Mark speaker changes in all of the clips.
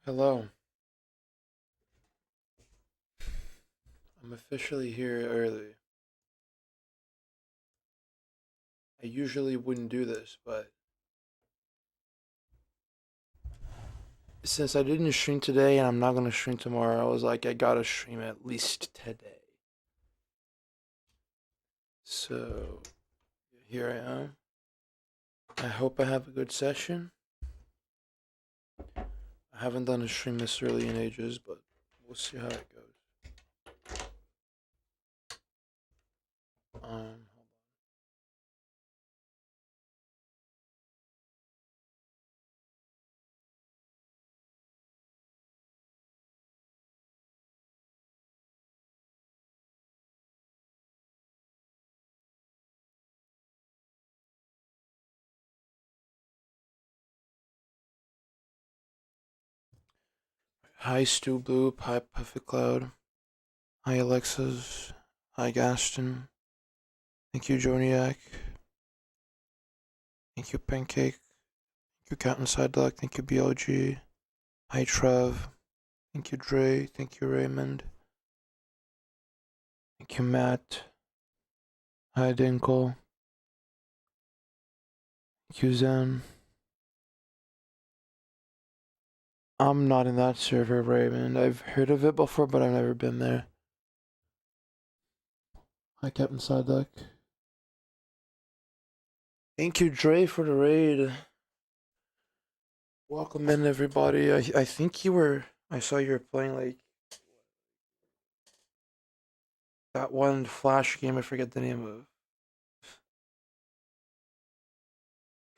Speaker 1: Hello. I'm officially here early. I usually wouldn't do this, but since I didn't stream today and I'm not gonna stream tomorrow, I was like, I gotta stream at least today. So here I am. I hope I have a good session. I haven't done a stream this early in ages, but we'll see how it goes. Hi Stu Blue, hi Puffy Cloud, hi Alexas, hi Gaston, thank you Joniak, thank you Pancake, thank you Captain Sideluck, thank you BLG, hi Trev, thank you Dre, thank you Raymond, thank you Matt, hi Dinkle, thank you Zen. I'm not in that server, Raymond. I've heard of it before, but I've never been there. Hi Captain Sideluck. Thank you Dre for the raid. Welcome in everybody. I think I saw you were playing like that one Flash game. I forget the name of.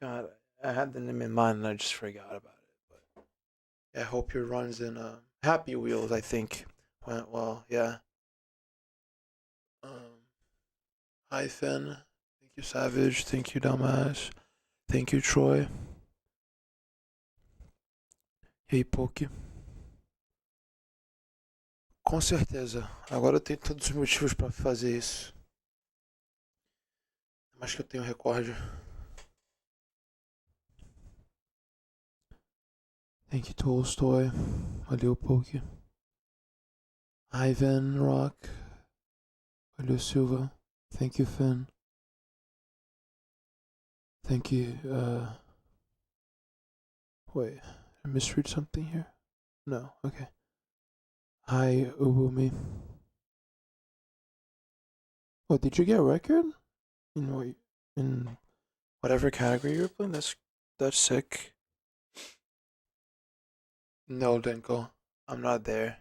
Speaker 1: God, I had the name in mind and I just forgot about it. But yeah, I hope your runs in Happy Wheels, I think, went well. Yeah. Hi Finn. Thank you Savage. Thank you Dumbass. Thank you Troy. Hey Poke. Com certeza. Agora eu tenho todos os motivos para fazer isso. Mas que eu tenho recorde. Thank you Tolstoy. Valeu Poke. Ivan Rock. Valeu Silva. Thank you Finn. Thank you. Wait, I misread something here? No, okay. Hi Ubumi. Oh, did you get a record? In whatever category you were playing? That's sick. No, Denko. I'm not there.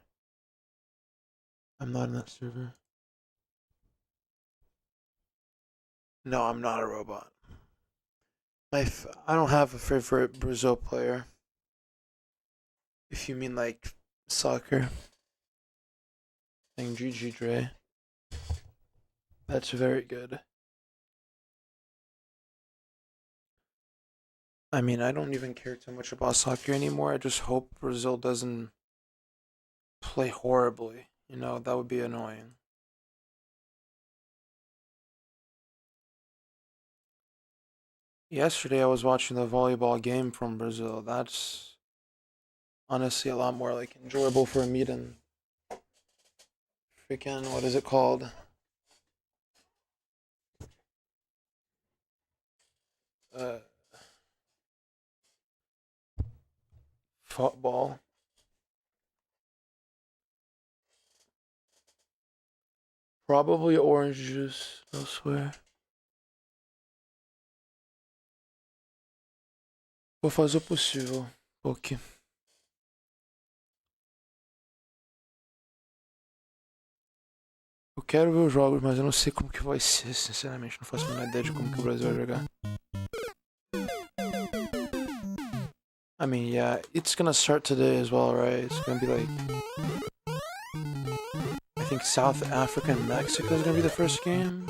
Speaker 1: I'm not in that server. No, I'm not a robot. I don't have a favorite Brazil player. If you mean like soccer. Saying GG Dre. That's very good. I mean, I don't even care too much about soccer anymore. I just hope Brazil doesn't play horribly. You know, that would be annoying. Yesterday I was watching the volleyball game from Brazil. That's honestly a lot more like enjoyable for me than freaking what is it called? Uh Football. Probably orange juice, I swear. Vou fazer o possível. Ok. Eu quero ver os jogos, mas eu não sei como que vai ser, sinceramente. Não faço a menor ideia de como que o Brasil vai jogar. I mean, yeah, it's gonna start today as well, right? It's gonna be like, I think South Africa and Mexico is gonna be the first game.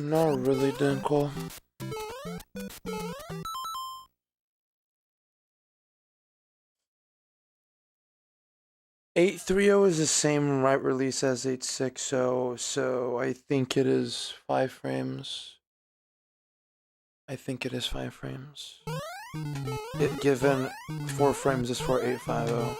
Speaker 1: Not really, Dinkle. 830 is the same write release as 860, so I think it is 5 frames. I think it is 5 frames. It given 4 frames is for 850.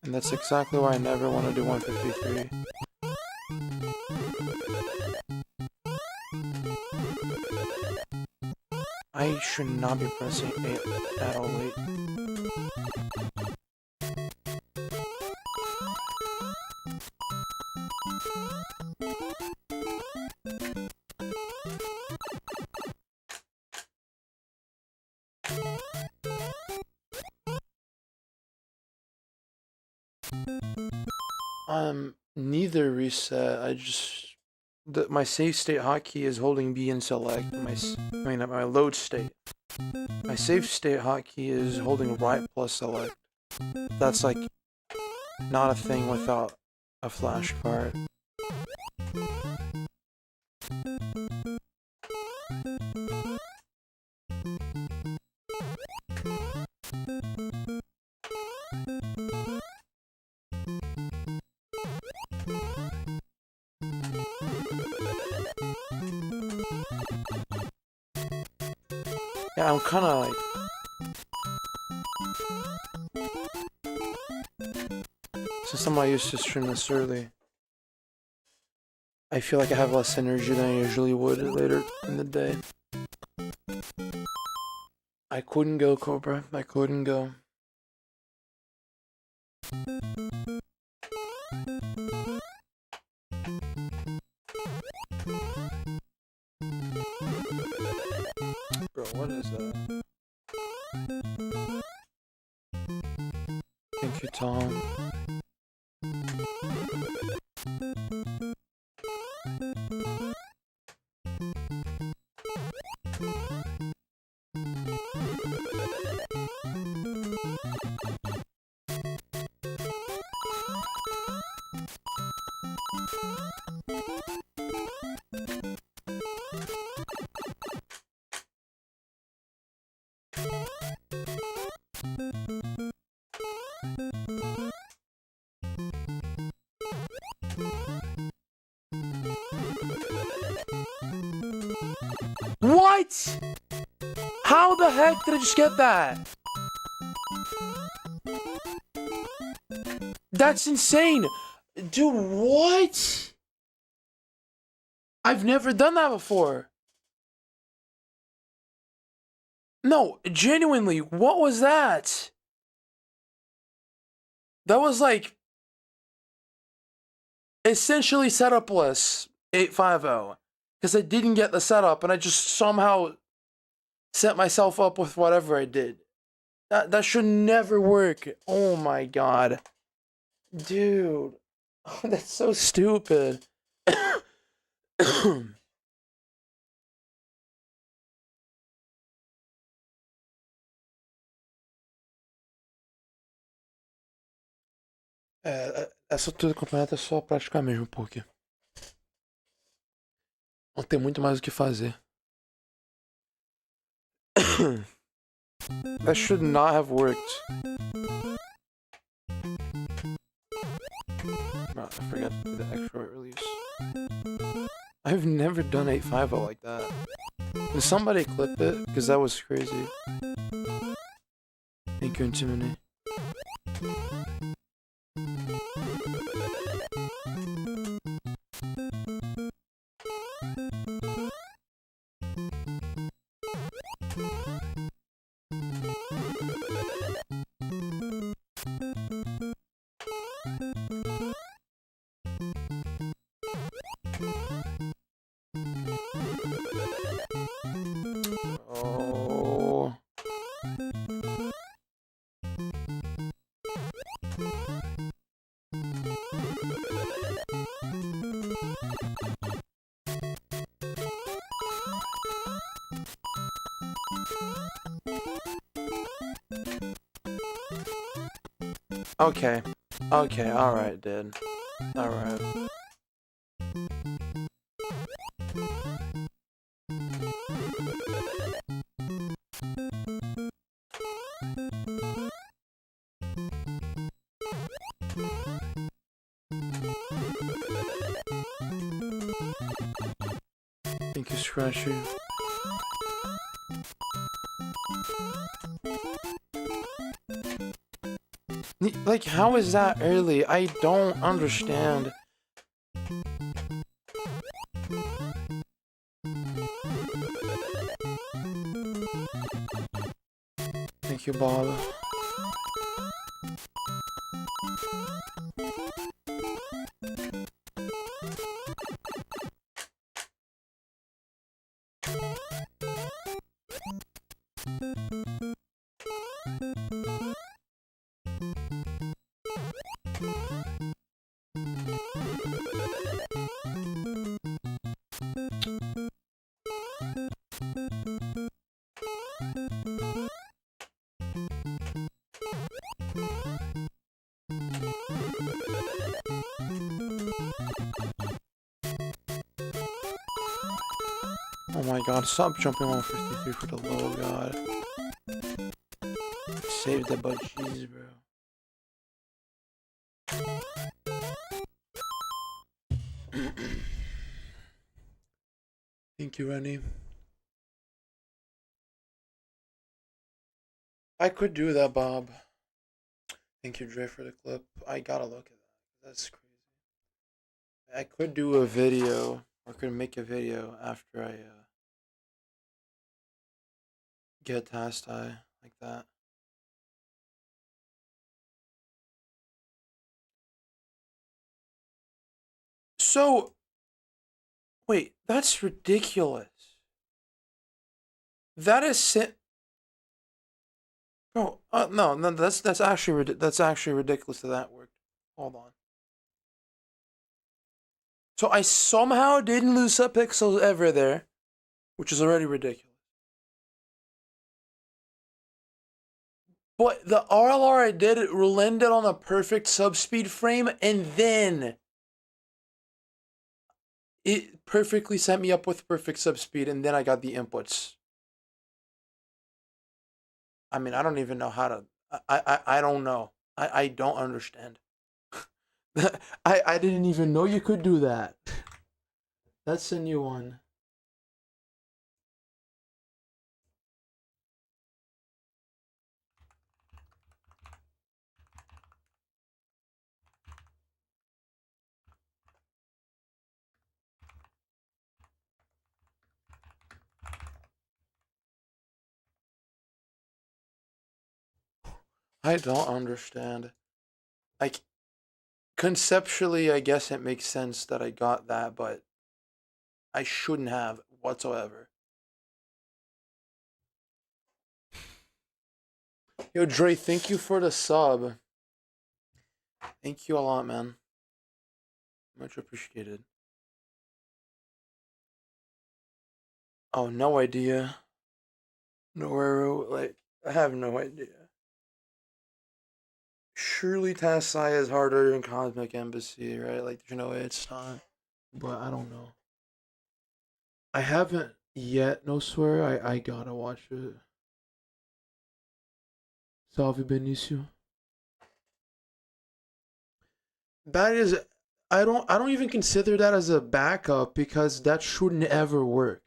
Speaker 1: And that's exactly why I never want to do 153. I should not be pressing 8 at all late. Neither reset. I just my save state hotkey is holding B and select. My load state. My save state hotkey is holding right plus select. That's like not a thing without a flash card. Yeah, I'm kind of like... Since I'm not used to stream this early, I feel like I have less energy than I usually would later in the day. I couldn't go, Cobra. I couldn't go. Bro, what is that? Thank you, Tom. What? How the heck did I just get that? That's insane. Dude, what? I've never done that before. No, genuinely, what was that? That was like essentially setupless 850 because I didn't get the setup and I just somehow set myself up with whatever I did. That should never work. Oh my god. Dude. Oh, that's so stupid. Essa altura do campeonato é só praticar mesmo, porque não tem muito mais o que fazer. That should not have worked. Oh, I forgot to do the extra release. I've never done 850 like that. Can somebody clip it? Because that was crazy. Thank you, Intimidate. Oh. Okay. Okay, alright, dude. Alright. Thank you, Scratchy. Like, how is that early? I don't understand. Thank you, Bob. Oh my god, stop jumping 153 for the low, god. Save the butt cheese, bro. Thank you, Rennie. I could do that, Bob. Thank you, Dre, for the clip. I gotta look at that. That's crazy. I could do a video, or could make a video after I get TAS Tie like that. So, wait, that's ridiculous. That is bro. No, that's actually ridiculous that that worked. Hold on. So I somehow didn't lose subpixels ever there, which is already ridiculous. But the RLR I did, it landed on a perfect subspeed frame, and then it perfectly set me up with perfect subspeed, and then I got the inputs. I mean, I don't even know how to. I don't know. I don't understand. I didn't even know you could do that. That's a new one. I don't understand. Like, conceptually, I guess it makes sense that I got that, but I shouldn't have whatsoever. Yo, Dre, thank you for the sub. Thank you a lot, man. Much appreciated. Oh, no idea. Nowhere, like, I have no idea. Surely TAS Tie is harder than Cosmic Embassy, right? Like, there's no way it's not. But I don't know. I haven't yet, no swear. I gotta watch it. Salve Benicio. That is, I don't even consider that as a backup because that shouldn't ever work.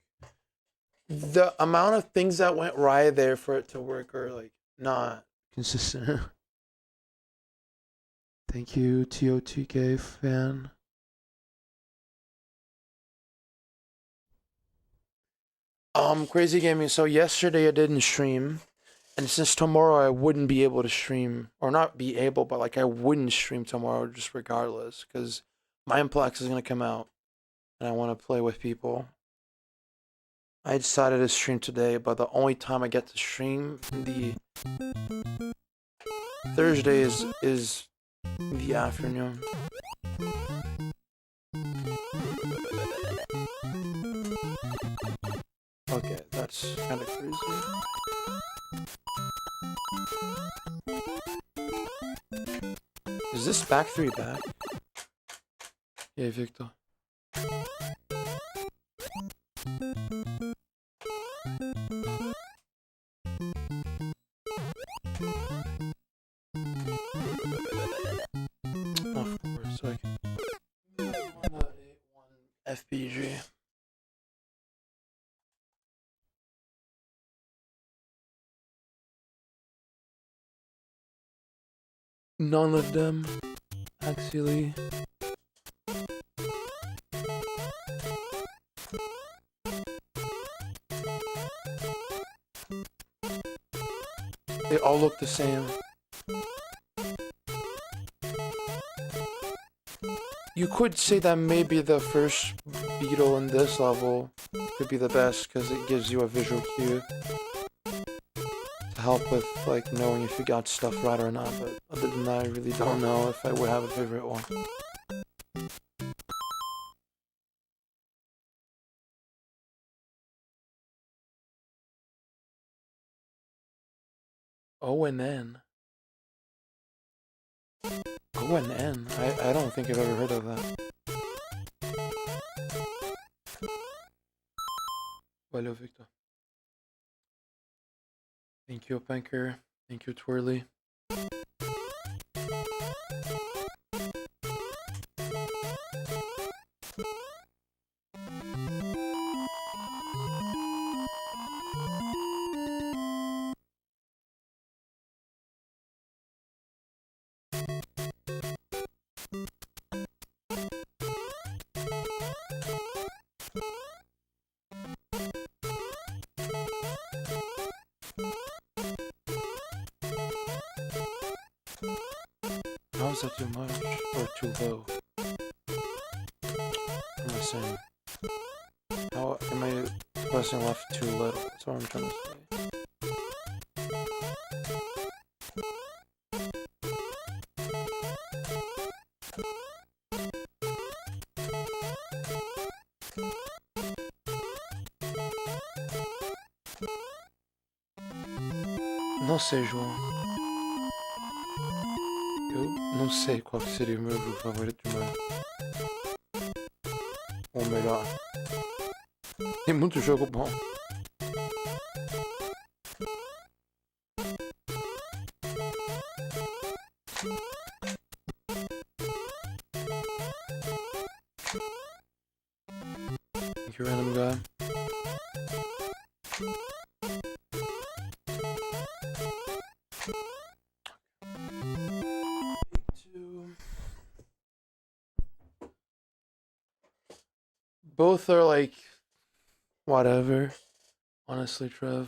Speaker 1: The amount of things that went right there for it to work are like not consistent. Thank you, TOTK fan. Crazy Gaming. So yesterday I didn't stream, and since tomorrow I wouldn't be able to stream, or not be able, but like I wouldn't stream tomorrow just regardless, because Mindplex is gonna come out, and I want to play with people. I decided to stream today, but the only time I get to stream the Thursday is the afternoon. Okay, that's kind of crazy. Is this back 3 back? Yeah, Victor. Of course, I can. FBG. None of them, actually. They all look the same. You could say that maybe the first beetle in this level could be the best because it gives you a visual cue to help with like knowing if you got stuff right or not, but other than that I really don't know if I would have a favorite one. O and N. O and N? I don't think I've ever heard of that. Valeu, Victor. Thank you, Panker. Thank you, Twirly. How is that too much or too low? What am I saying? How am I pressing left too little? That's what I'm trying to say. Não sei, João. Eu não sei qual seria o meu jogo favorito de Mario. Ou melhor, tem muito jogo bom. Thank you, random guy. Both are like whatever, honestly, Trev.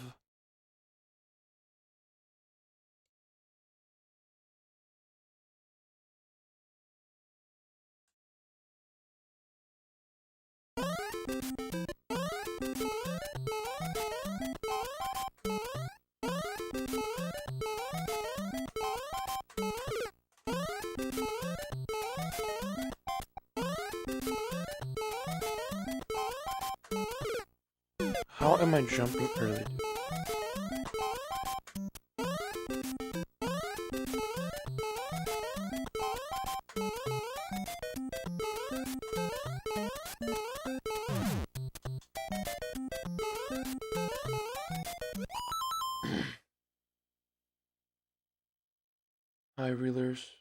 Speaker 1: How am I jumping early? Hi, reelers.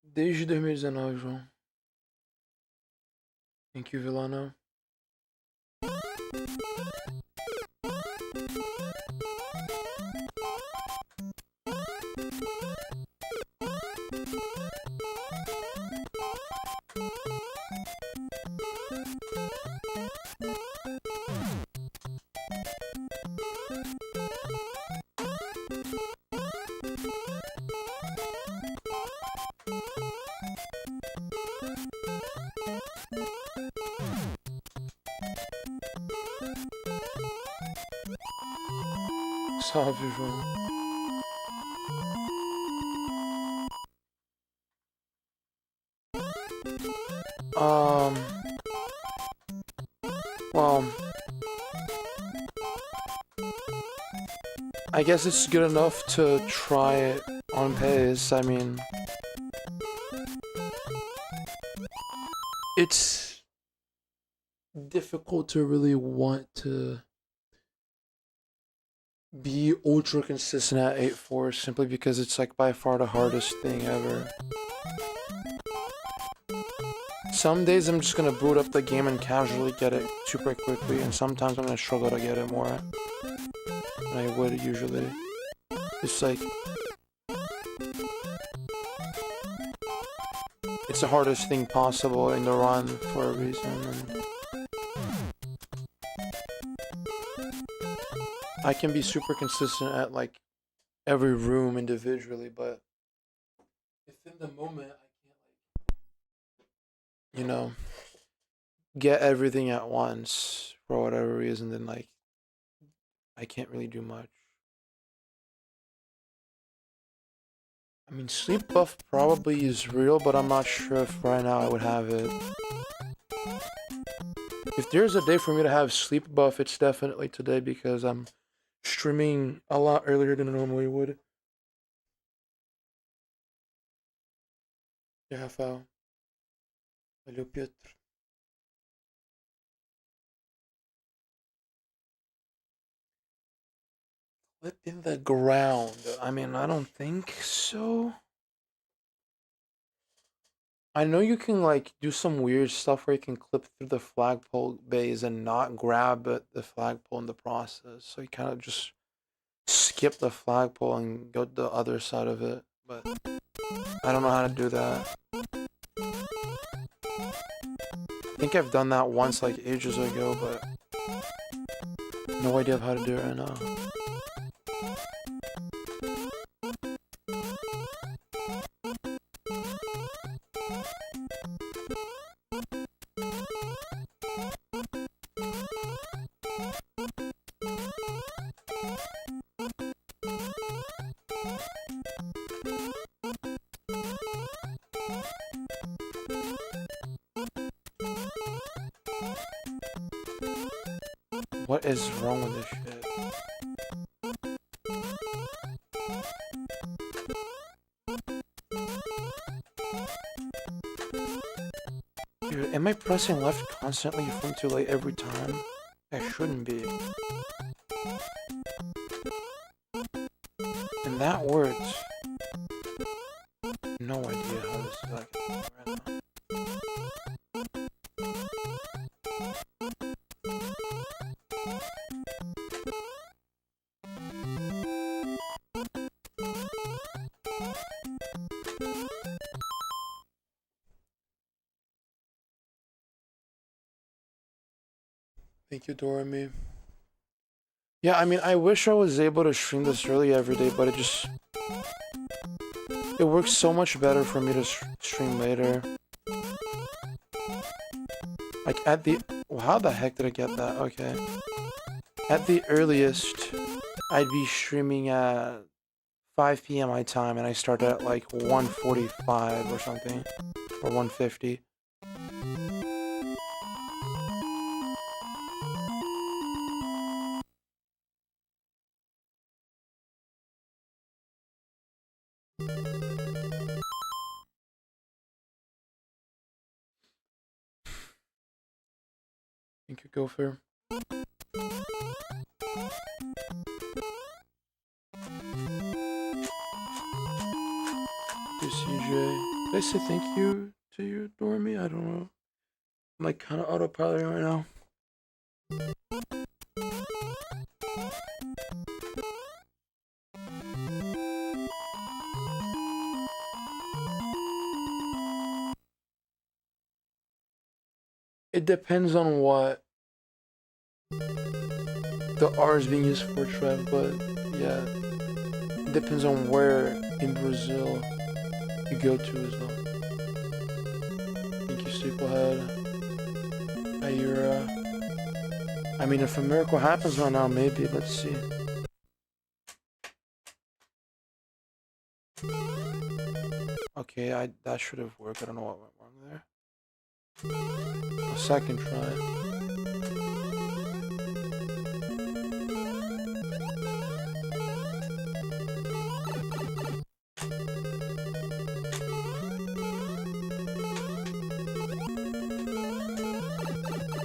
Speaker 1: Desde 2019, João. Thank you, Villano. Salve, João. Well, I guess it's good enough to try it on pace. I mean, it's difficult to really want to be ultra consistent at 8-4 simply because it's like by far the hardest thing ever. Some days I'm just gonna boot up the game and casually get it super quickly, and sometimes I'm gonna struggle to get it more than I would usually. It's like, it's the hardest thing possible in the run for a reason. And I can be super consistent at like every room individually, but if in the moment I can't like, you know, get everything at once for whatever reason, then like I can't really do much. I mean, sleep buff probably is real, but I'm not sure if right now I would have it. If there's a day for me to have sleep buff, it's definitely today because I'm streaming a lot earlier than I normally would. Yeah, Rafael. Valeu, Pietro. Clip in the ground. I mean, I don't think so. I know you can like do some weird stuff where you can clip through the flagpole bays and not grab the flagpole in the process. So you kind of just skip the flagpole and go to the other side of it. But I don't know how to do that. I think I've done that once like ages ago, but no idea of how to do it right now. What is wrong with this shit? Dude, am I pressing left constantly from too late every time? I shouldn't be. And that works. No idea how this is like right now. Thank you, Dorami. Yeah, I mean, I wish I was able to stream this early every day, but it works so much better for me to stream later. Like at the, how the heck did I get that? Okay. At the earliest, I'd be streaming at 5 p.m. my time, and I start at like 1:45 or something, or 1:50. Thank you, Gopher. CJ. Did I say thank you to you, Dormy? I don't know. I'm like kind of autopiloting right now. It depends on what the R is being used for, Trev, but yeah. It depends on where in Brazil you go to as well. Thank you, Sleeplehead. Ayura. I mean, if a miracle happens right now, maybe. Let's see. Okay, that should have worked. I don't know what went wrong there. A second try.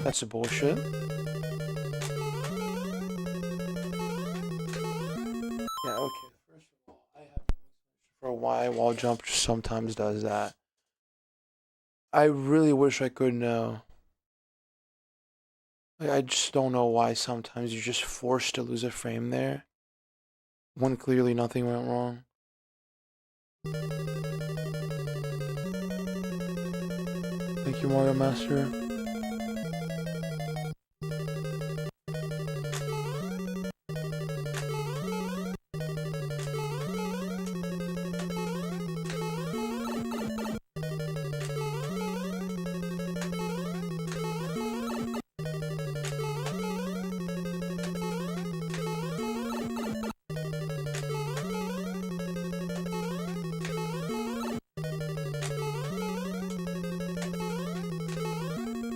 Speaker 1: That's a bullshit. Yeah, okay. First of all, I have for why wall jump sometimes does that. I really wish I could know. Like, I just don't know why sometimes you're just forced to lose a frame there when clearly nothing went wrong. Thank you, Mario Master.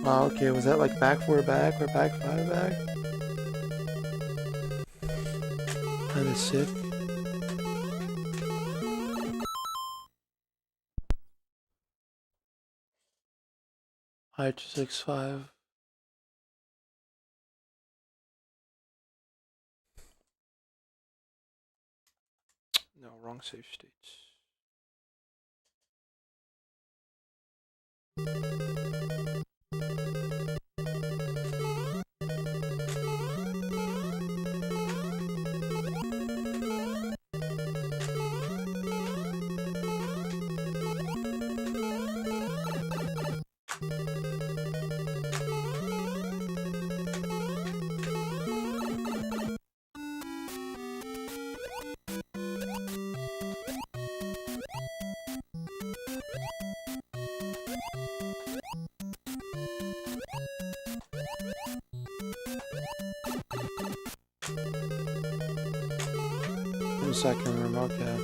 Speaker 1: Wow, okay, was that like back 4 back or back 5 back? Kinda sick. Height 6'5". No, wrong save states. In the second room, okay.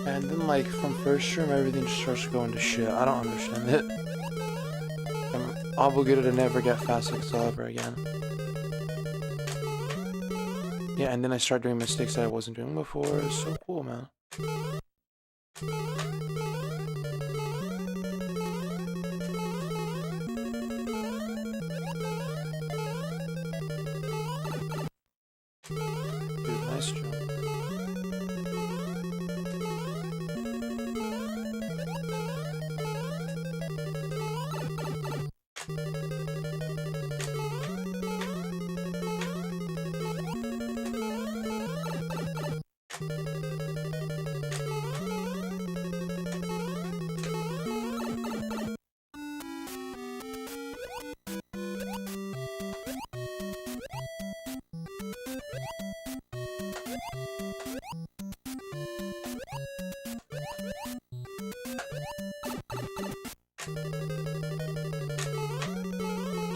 Speaker 1: And then, like, from first room, everything just starts going to shit. I don't understand it. I'm obligated to never get fast excel ever again. Yeah, and then I start doing mistakes that I wasn't doing before. It's so cool, man. Dude, nice jump.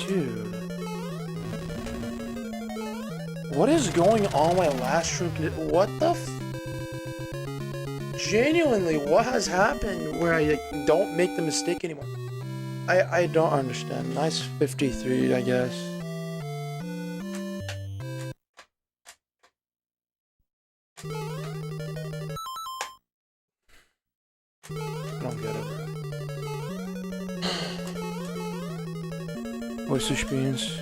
Speaker 1: Dude. What is going on my last room? What the Genuinely, what has happened where I like, don't make the mistake anymore? I don't understand. Nice 53, I guess. I don't get it. Oyster beans.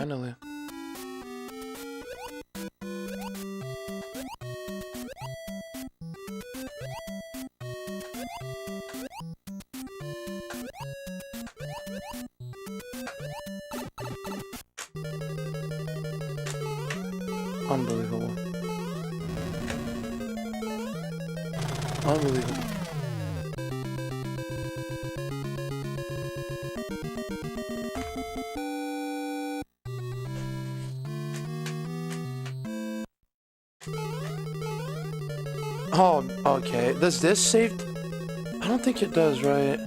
Speaker 1: Finally. Unbelievable. Unbelievable. Oh, okay. Does this save? I don't think it does, right?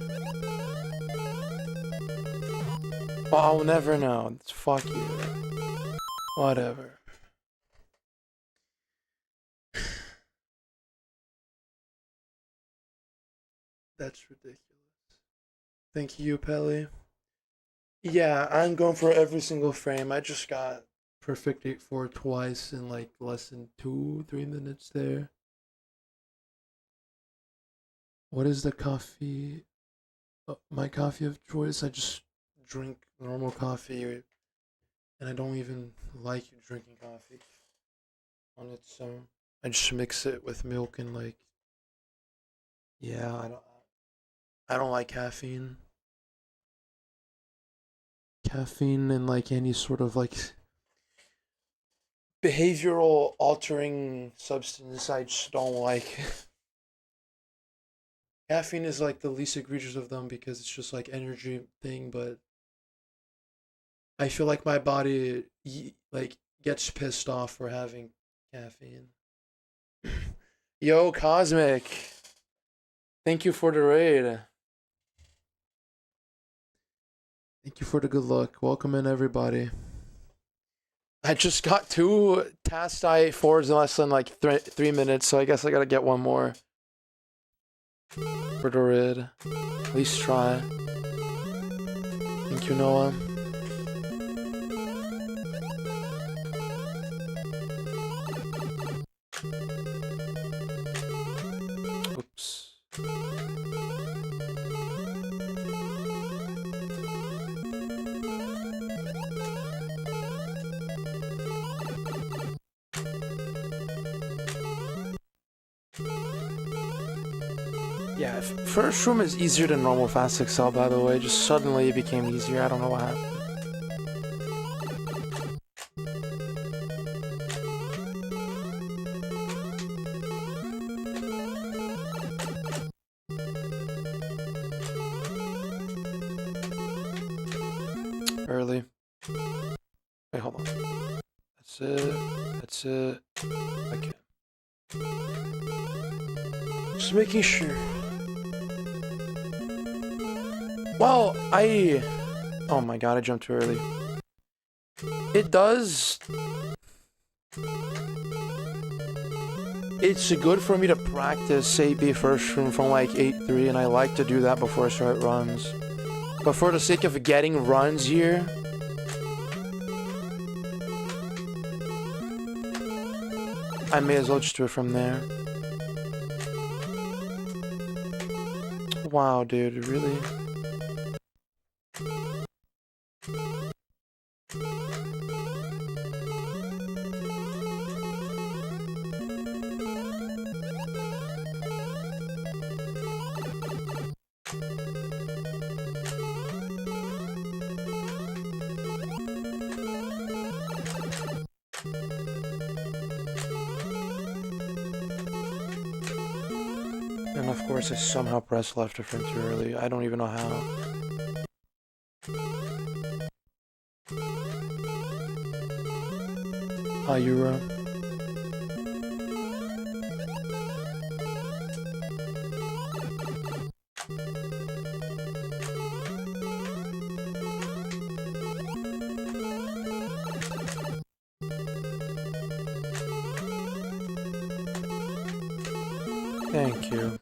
Speaker 1: Well, I'll never know. Fuck you. Whatever. That's ridiculous. Thank you, Pelly. Yeah, I'm going for every single frame. I just got perfect 8-4 twice in like less than 2-3 minutes there. What is the coffee? My coffee of choice? I just drink normal coffee, and I don't even like drinking coffee on its own. I just mix it with milk and like, yeah, I don't like caffeine. Caffeine and like any sort of like behavioral altering substance, I just don't like. Caffeine is like the least egregious of them because it's just like energy thing, but I feel like my body like gets pissed off for having caffeine. Yo, Cosmic. Thank you for the raid. Thank you for the good luck. Welcome in, everybody. I just got 2 TAS Tie 4s in less than like 3 minutes, so I guess I gotta get one more. For the raid. At least try. Thank you, Noah. Oops. Yeah, first room is easier than normal Fast Excel, by the way. Just suddenly it became easier. I don't know what happened. Early. Wait, hold on. That's it. That's it. Okay. Just making sure. Well, oh my god, I jumped too early. It does. It's good for me to practice 8B first room from like 8-3, and I like to do that before I start runs. But for the sake of getting runs here, I may as well just do it from there. Wow, dude, really? And of course I somehow pressed left to frame too early. I don't even know how. Hi, Euro. Thank you.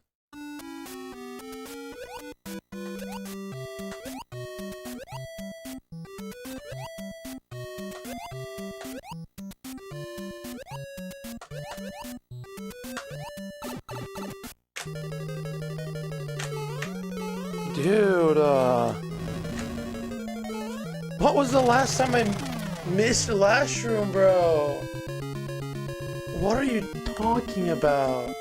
Speaker 1: Dude, what was the last time Missed the last room, bro. What are you talking about?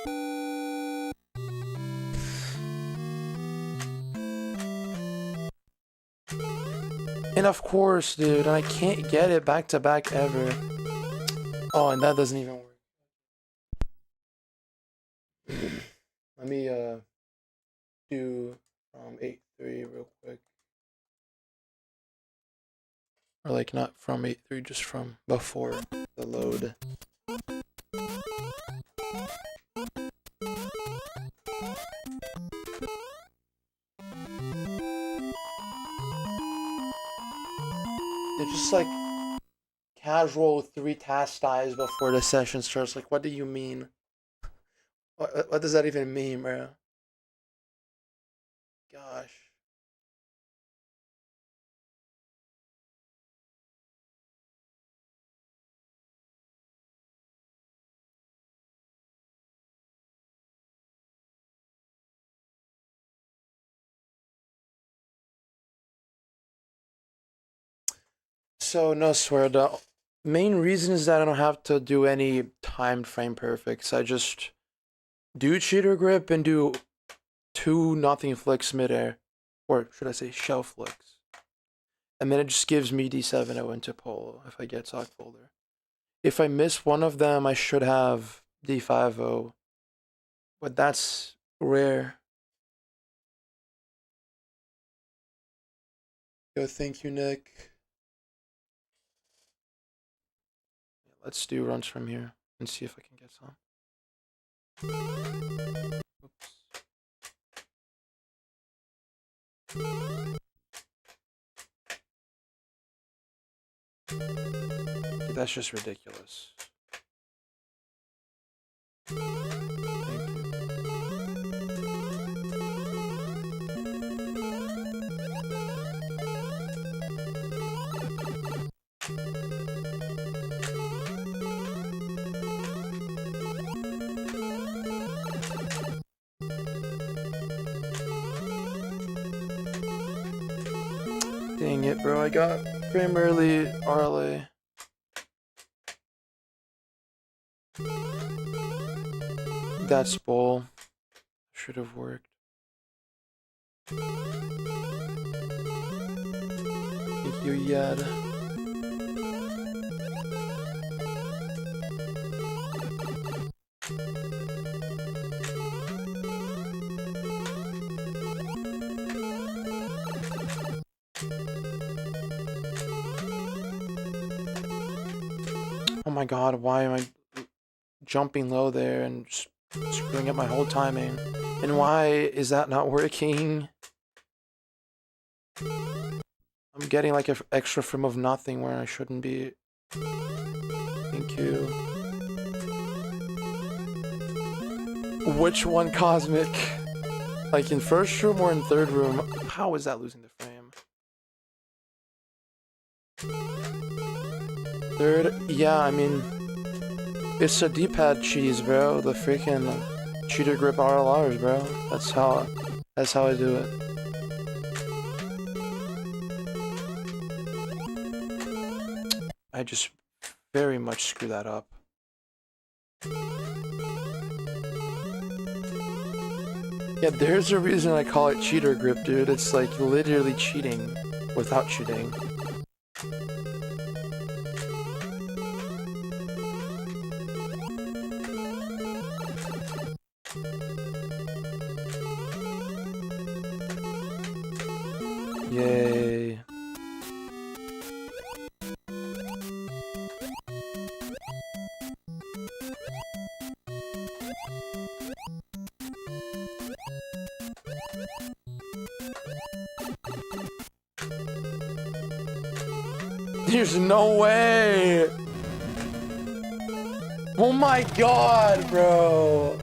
Speaker 1: And of course, dude, I can't get it back to back ever. Oh, and that doesn't even work. Let me do 8-3 real quick. Or like not from 8-3, just from before the load. They're just like casual 3 TAS ties before the session starts. Like, what do you mean? What does that even mean, bro? Gosh. So no swear, the main reason is that I don't have to do any timed frame perfects. I just do cheater grip and do 2 nothing flicks midair, or should I say shell flicks, and then it just gives me D7-0 into polo if I get sock folder. If I miss one of them, I should have D5-0, but that's rare. Yo, thank you, Nick. Let's do runs from here and see if I can get some. Dude, that's just ridiculous. Thank you. Dang it, bro. I got frame early RLA. That's bull. Should have worked. Thank you, Yad. Oh my god, why am I jumping low there and just screwing up my whole timing? And why is that not working? I'm getting like an extra frame of nothing where I shouldn't be. Thank you. Which one cosmic? Like in first room or in third room? How is that losing the frame? Third? Yeah, I mean, it's a D-pad cheese, bro. The freaking cheater grip RLRs, bro. That's how I do it. I just very much screw that up. Yeah, there's a reason I call it cheater grip, dude. It's like literally cheating without cheating. Yay. There's no way! Oh my god, bro!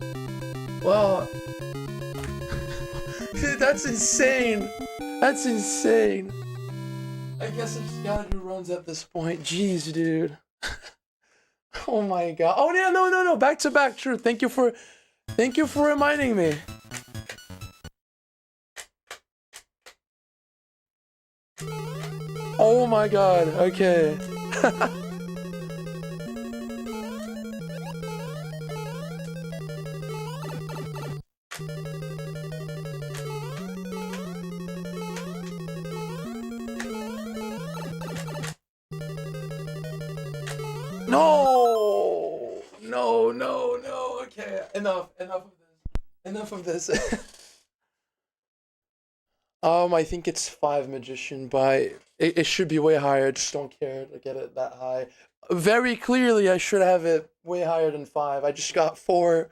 Speaker 1: Well... That's insane! That's insane! I guess I just gotta do runs at this point. Jeez, dude. Oh my god. Oh yeah, no. Back to back, true. Thank you for reminding me. Oh my god, okay. No! No, no, no. Okay, enough of this. Enough of this. I think it's 5 magician, but it should be way higher. I just don't care to get it that high. Very clearly, I should have it way higher than 5. I just got 4.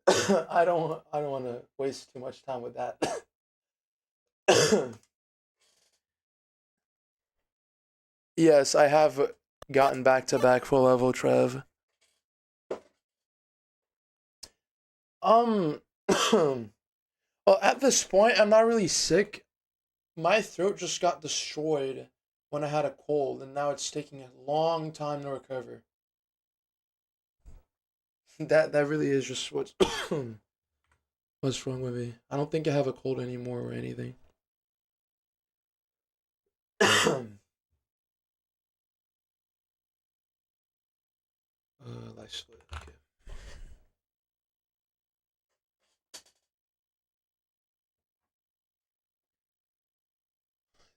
Speaker 1: I don't want to waste too much time with that. Yes, I have gotten back to back full level, Trev. Um, well, at this point, I'm not really sick. My throat just got destroyed when I had a cold, and now it's taking a long time to recover. That really is just what's what's wrong with me. I don't think I have a cold anymore or anything. Life split. Okay.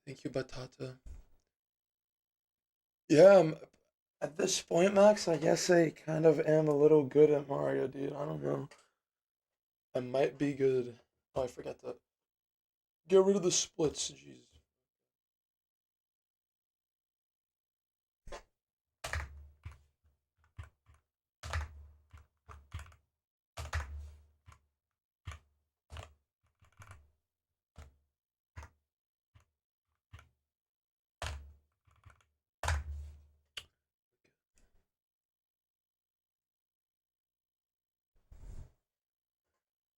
Speaker 1: Thank you, Batata. Yeah, at this point, Max, I guess I kind of am a little good at Mario, dude. I don't know. I might be good. Oh, I forgot to get rid of the splits. Jesus.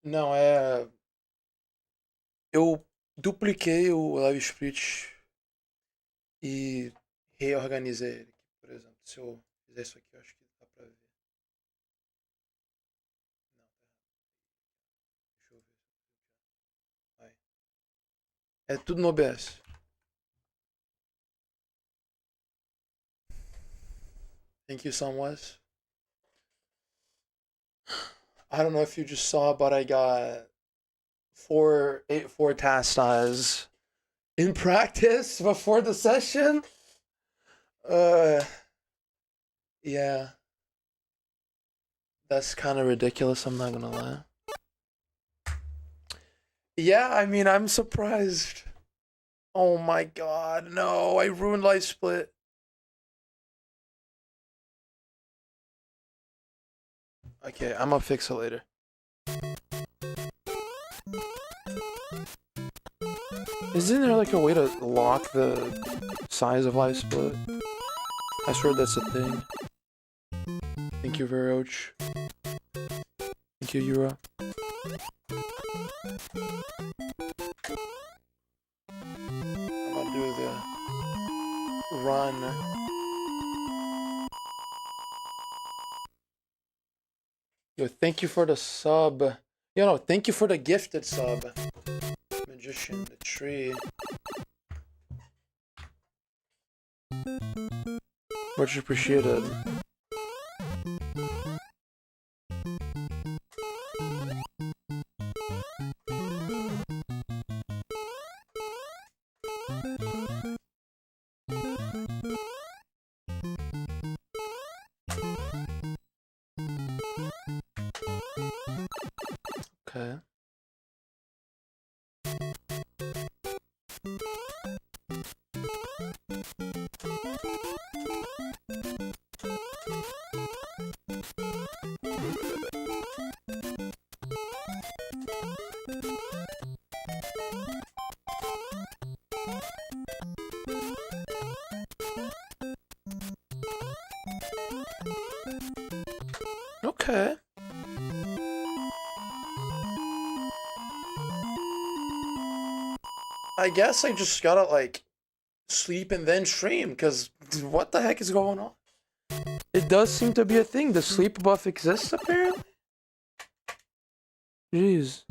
Speaker 1: Não, eu dupliquei o live split e reorganizei ele. Por exemplo, se eu fizer isso aqui, eu acho que dá pra ver. Não, tá errado. Deixa eu ver. Vai. É tudo no OBS. Thank you, Samwas. I don't know if you just saw, but I got 4 TAS Ties in practice before the session. Uh, yeah. That's kind of ridiculous, I'm not gonna lie. Yeah, I mean, I'm surprised. Oh my god, no, I ruined Life Split. Okay, I'm gonna fix it later. Isn't there like a way to lock the size of Life Split? I swear that's a thing. Thank you, Veroch. Thank you, Yura. I'm gonna do the run. Yo, thank you for the sub. Yo, no, thank you for the gifted sub. Magician, the tree. Much appreciated. Okay. Okay. I guess I just gotta like sleep and then stream, because what the heck is going on? It does seem to be a thing. The sleep buff exists apparently. Jeez.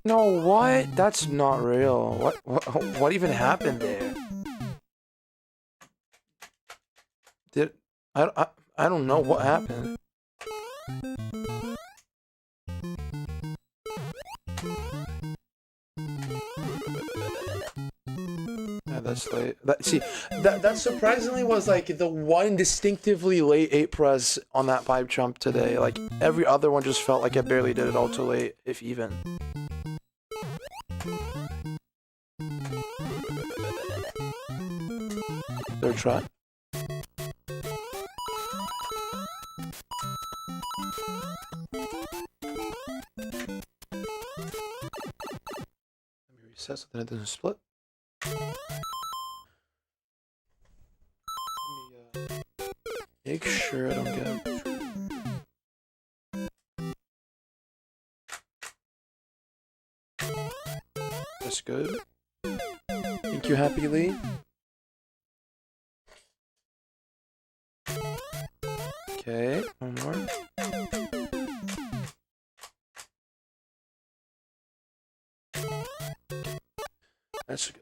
Speaker 1: No, No, what? That's not real. What even happened there? Did I don't know what happened. Yeah, that's late. That surprisingly was like the one distinctively late 8 press on that pipe jump today. Like every other one just felt like I barely did it all too late, if even. Third try. Let me reset so that it doesn't split. Let me make sure I don't get. That's good. Thank you, Happy Lee. Okay, one more. That's good.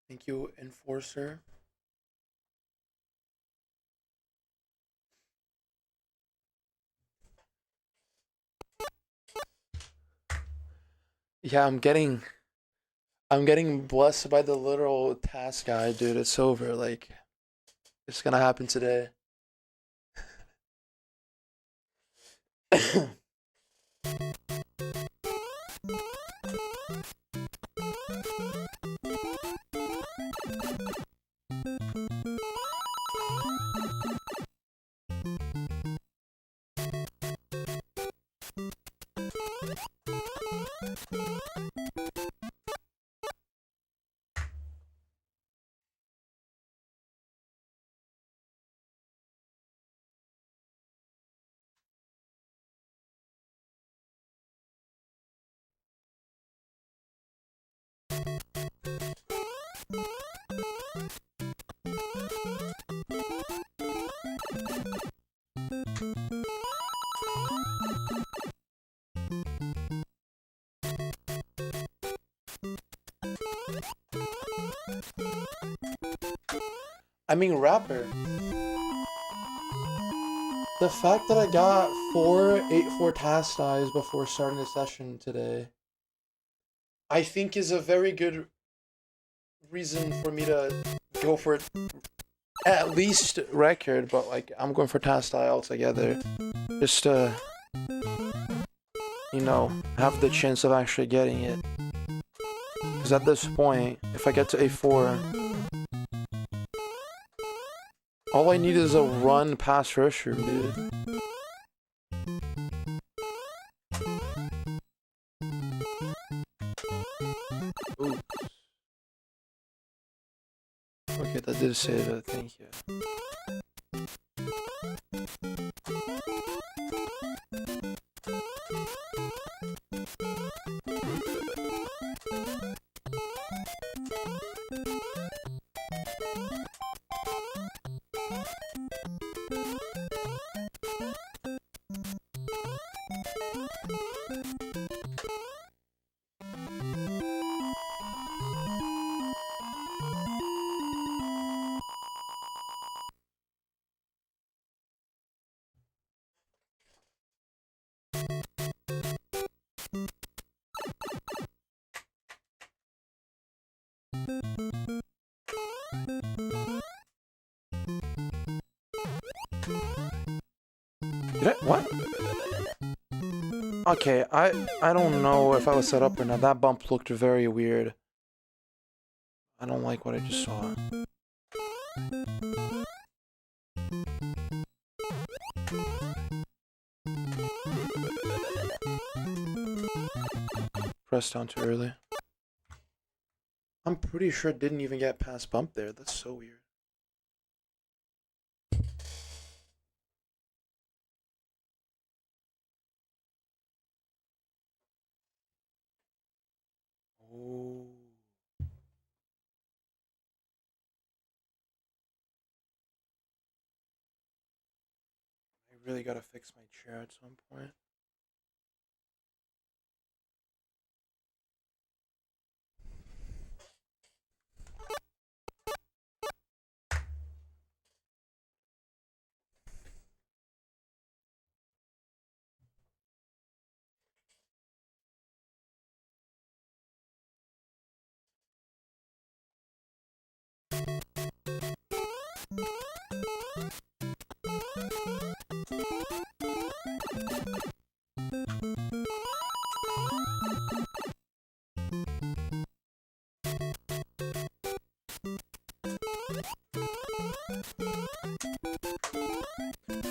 Speaker 1: Thank you, Enforcer. Yeah, I'm getting blessed by the literal task guide, dude. It's over. Like, it's gonna happen today. I mean, rapper. The fact that I got 4 TAS Ties before starting the session today, I think is a very good reason for me to go for at least record, but like I'm going for TAS Tie altogether, just to, you know, have the chance of actually getting it. Because at this point, if I get to A4, all I need is a run past first room, dude. Oops. Okay, that did save it, thank you. Did I, what? Okay, I don't know if I was set up or not. That bump looked very weird. I don't like what I just saw. Pressed down too early. I'm pretty sure it didn't even get past bump there. That's so weird. Oh. I really gotta fix my chair at some point.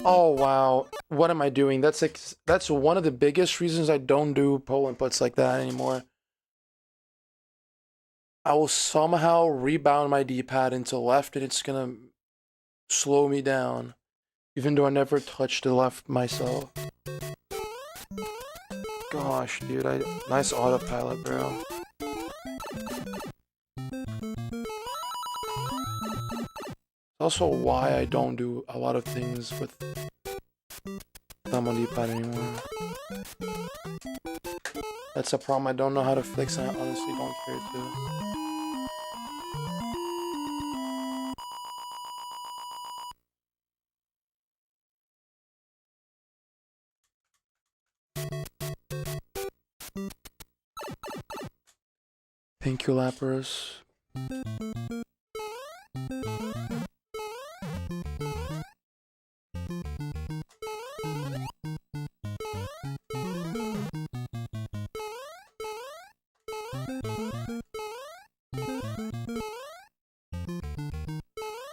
Speaker 1: Oh wow, what am I doing? That's one of the biggest reasons I don't do pull inputs like that anymore. I will somehow rebound my D-pad into left and it's gonna slow me down, even though I never touched the left myself. Gosh, dude, nice autopilot, bro. Also why I don't do a lot of things with thumb on D-pad anymore. That's a problem I don't know how to fix and I honestly don't care to. Thank you, Lapras.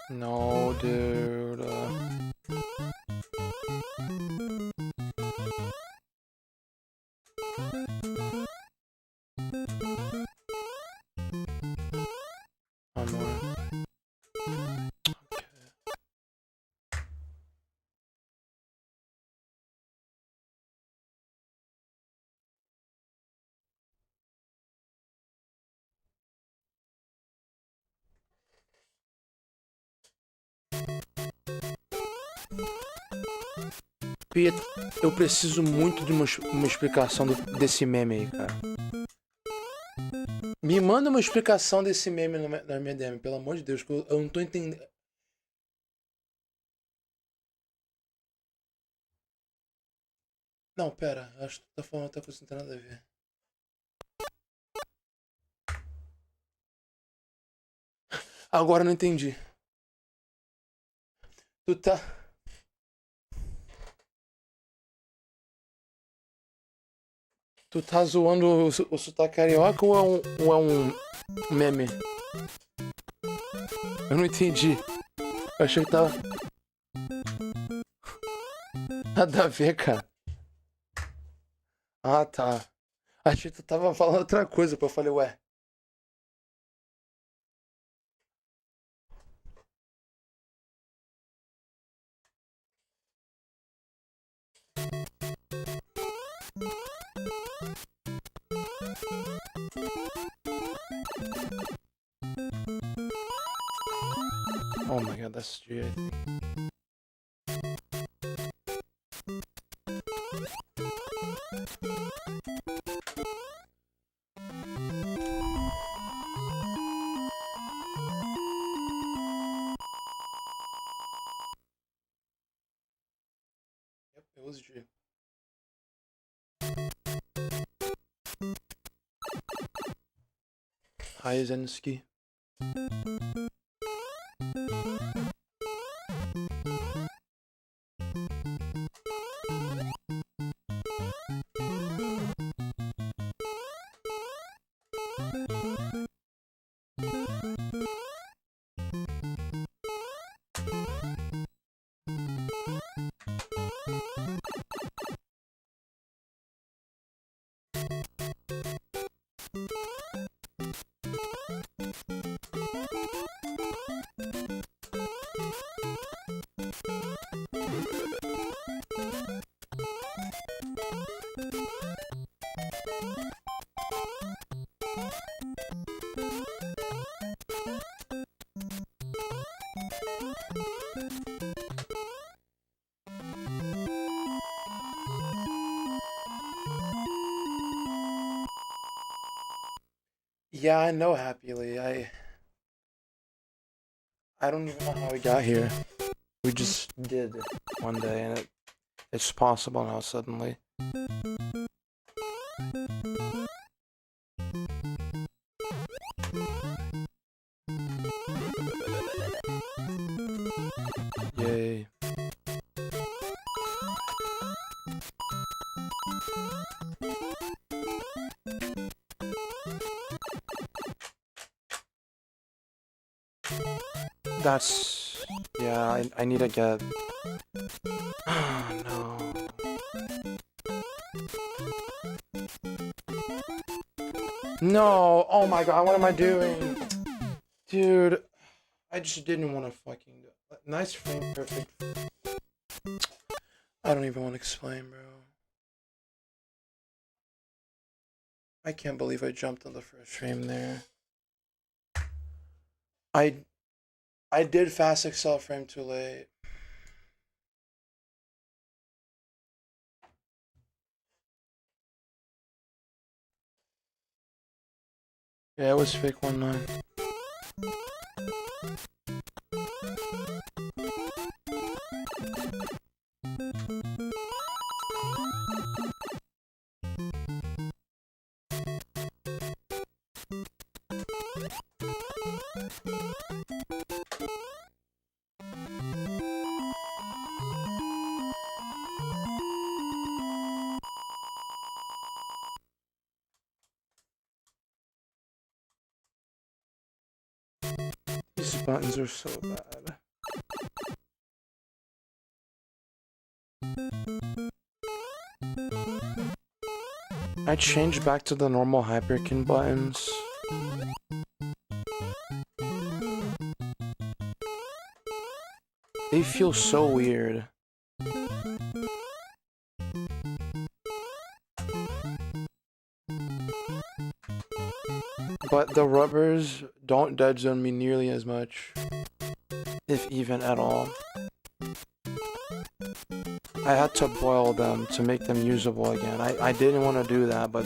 Speaker 1: No, dude. One more. Okay. Pietro, eu preciso muito de uma explicação desse meme aí, cara. Me manda uma explicação desse meme na minha DM, pelo amor de Deus, que eu não tô entendendo. Não, pera, acho que tu tá falando outra coisa que não tem nada a ver. Agora eu não entendi. Tu tá. Tu tá zoando o sotaque carioca ou é um meme? Eu não entendi. Eu achei que tava. Nada a ver, cara. Ah, tá. Achei que tu tava falando outra coisa, pô. Eu falei, ué. Oh my god, that's G, I think. Yep, it was G. Hi, Zensky. Yeah, I know Happily. I don't even know how we got here. We just did one day and it's possible now suddenly. That's... Yeah, I need to get... no. No! Oh my god, what am I doing? Dude, I just didn't want to fucking do it. Nice frame, perfect. I don't even want to explain, bro. I can't believe I jumped on the first frame there. I did fast excel frame too late. Yeah, it was fake 1-9. These buttons are so bad. I changed back to the normal Hyperkin buttons. They feel so weird. But the rubbers don't dead zone me nearly as much, if even at all. I had to boil them to make them usable again. I didn't want to do that, but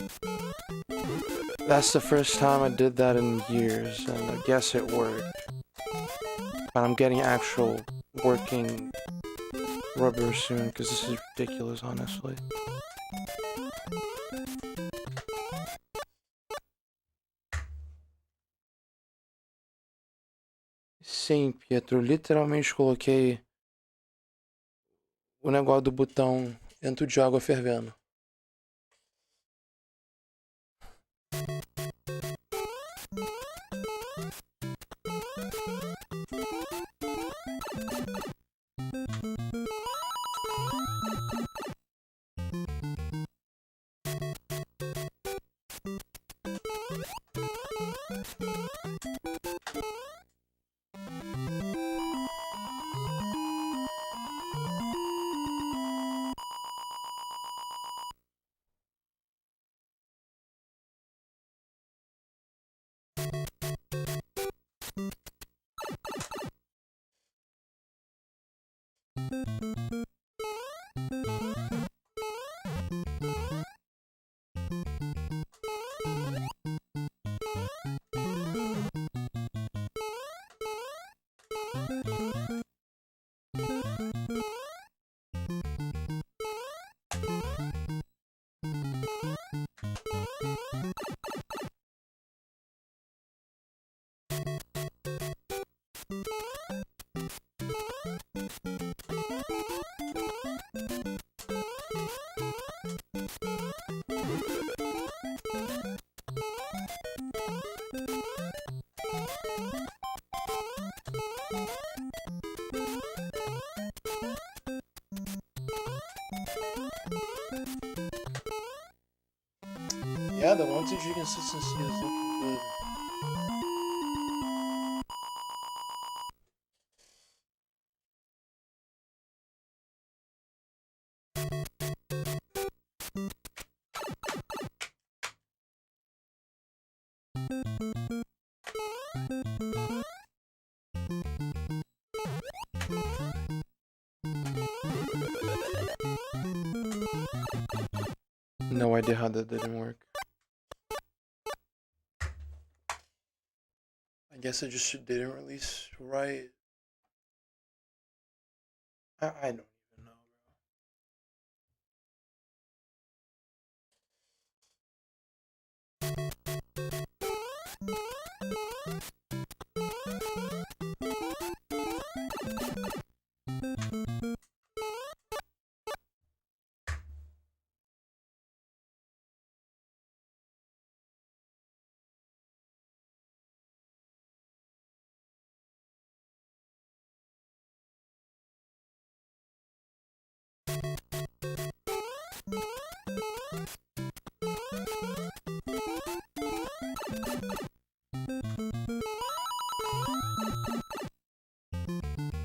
Speaker 1: that's the first time I did that in years, and I guess it worked. But I'm getting actual working rubbers soon, because this is ridiculous, honestly. Sim, Pietro, literalmente coloquei o negócio do botão dentro de água fervendo. Yeah, the 1-2 consistency is looking good. No idea how that didn't work. I guess it just didn't release right. I don't even know,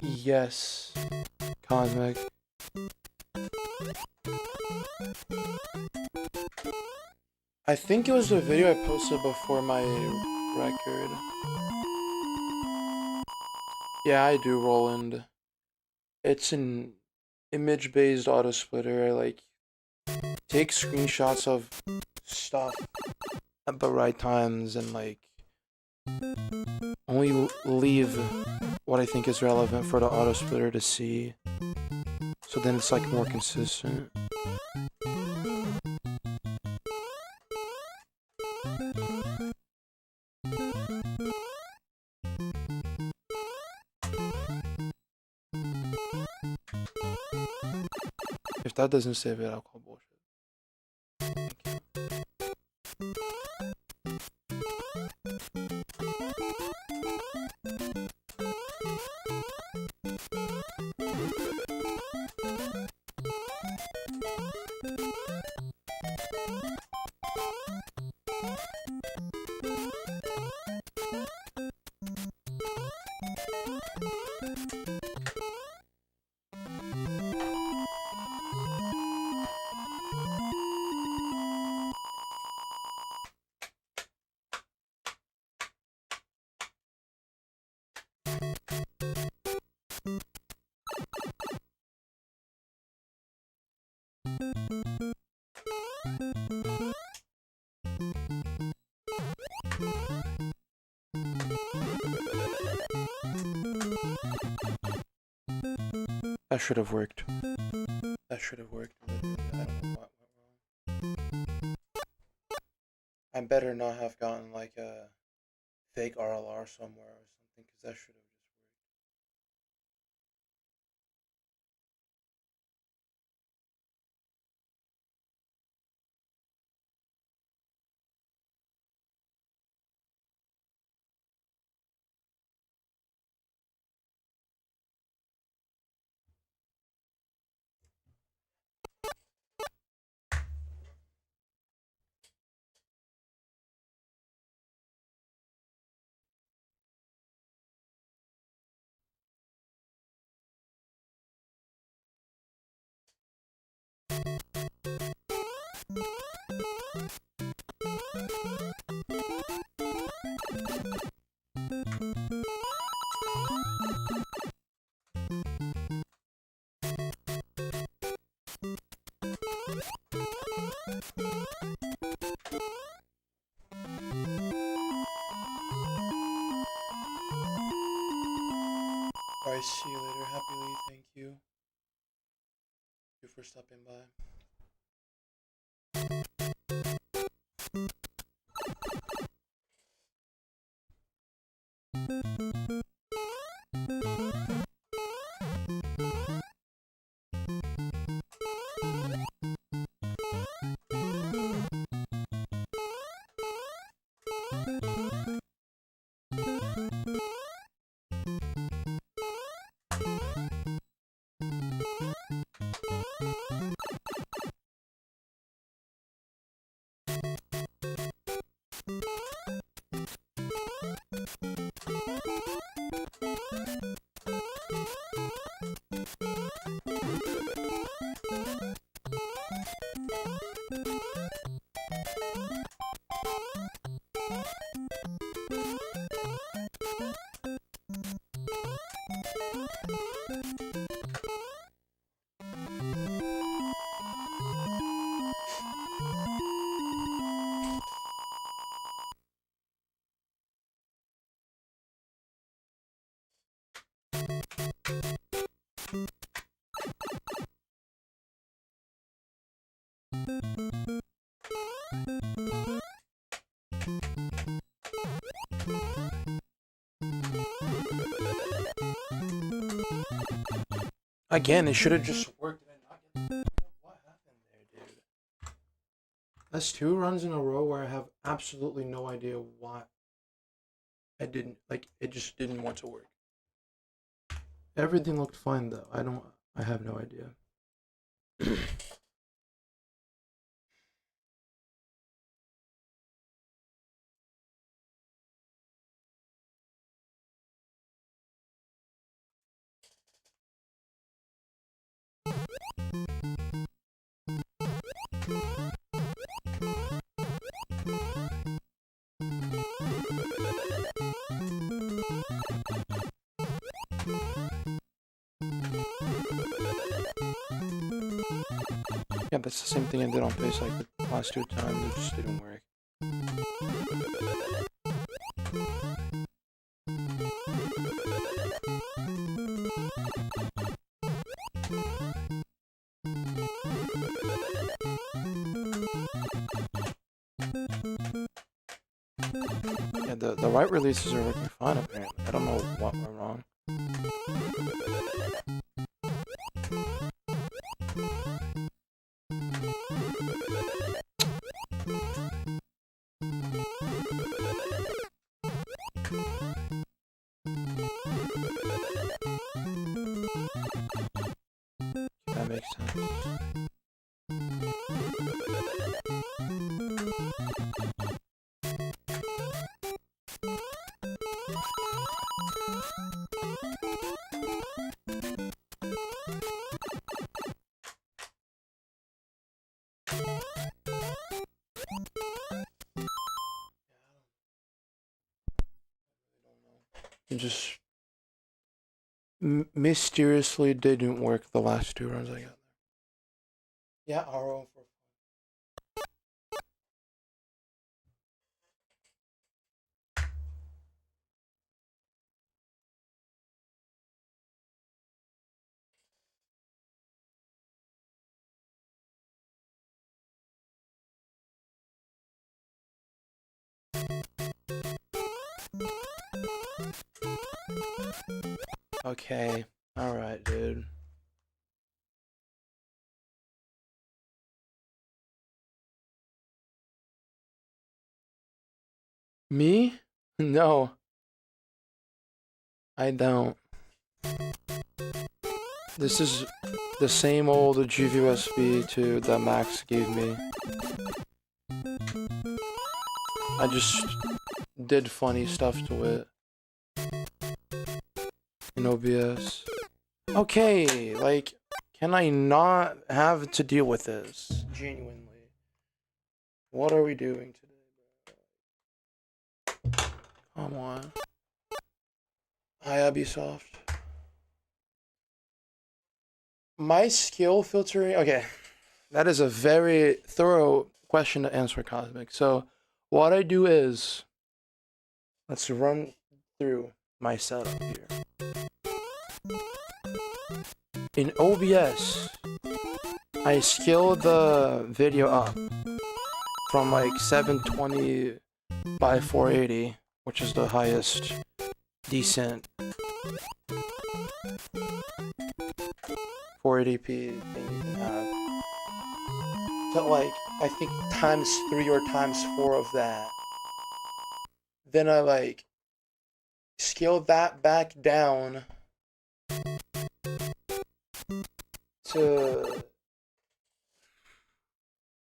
Speaker 1: Yes, Cosmic. I think it was the video I posted before my record. Yeah, I do, Roland. It's an image-based auto splitter. I like take screenshots of stuff at the right times and like only leave what I think is relevant for the auto splitter to see. So then it's like more consistent. If that doesn't save it, I'll call bullshit. That should have worked. That should have worked. I don't know what went wrong. I better not have gotten like a fake RLR somewhere or something, because that should have just worked. Alright, see you later. Happily, thank you. Thank you for stopping by. Again, it should have just worked. Did I not get what happened there, dude? That's 2 runs in a row where I have absolutely no idea why I didn't like it just didn't want to work. Everything looked fine though. I have no idea. Yeah, that's the same thing I did on face like the last 2 times. It just didn't work. Yeah, the right releases are working fine apparently. I don't know what went wrong. That makes sense. It just mysteriously didn't work the last 2 runs I got there. Yeah, RO for. Okay. Alright, dude. Me? No, I don't. This is the same old GVUSB to that Max gave me. I just did funny stuff to it in OBS. Okay, like, can I not have to deal with this? Genuinely. What are we doing today, bro? Come on. Hi, Ubisoft. My skill filtering. Okay, that is a very thorough question to answer, Cosmic. So, what I do is, let's run through my setup here. In OBS, I scale the video up from like 720 by 480, which is the highest decent 480p thing you can have, to like, I think times 3 or times 4 of that. Then I like scale that back down to,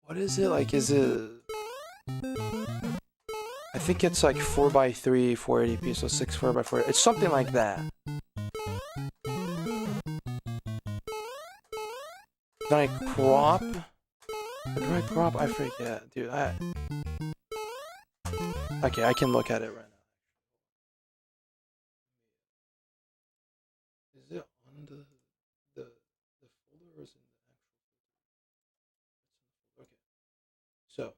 Speaker 1: what is it, like, is it, I think it's like 4x3 480p, so 64 by 4. It's something like that. Then I crop. How do I crop? I forget, dude. Okay, I can look at it right now. Is it on the folder or is it in the actual? Okay. So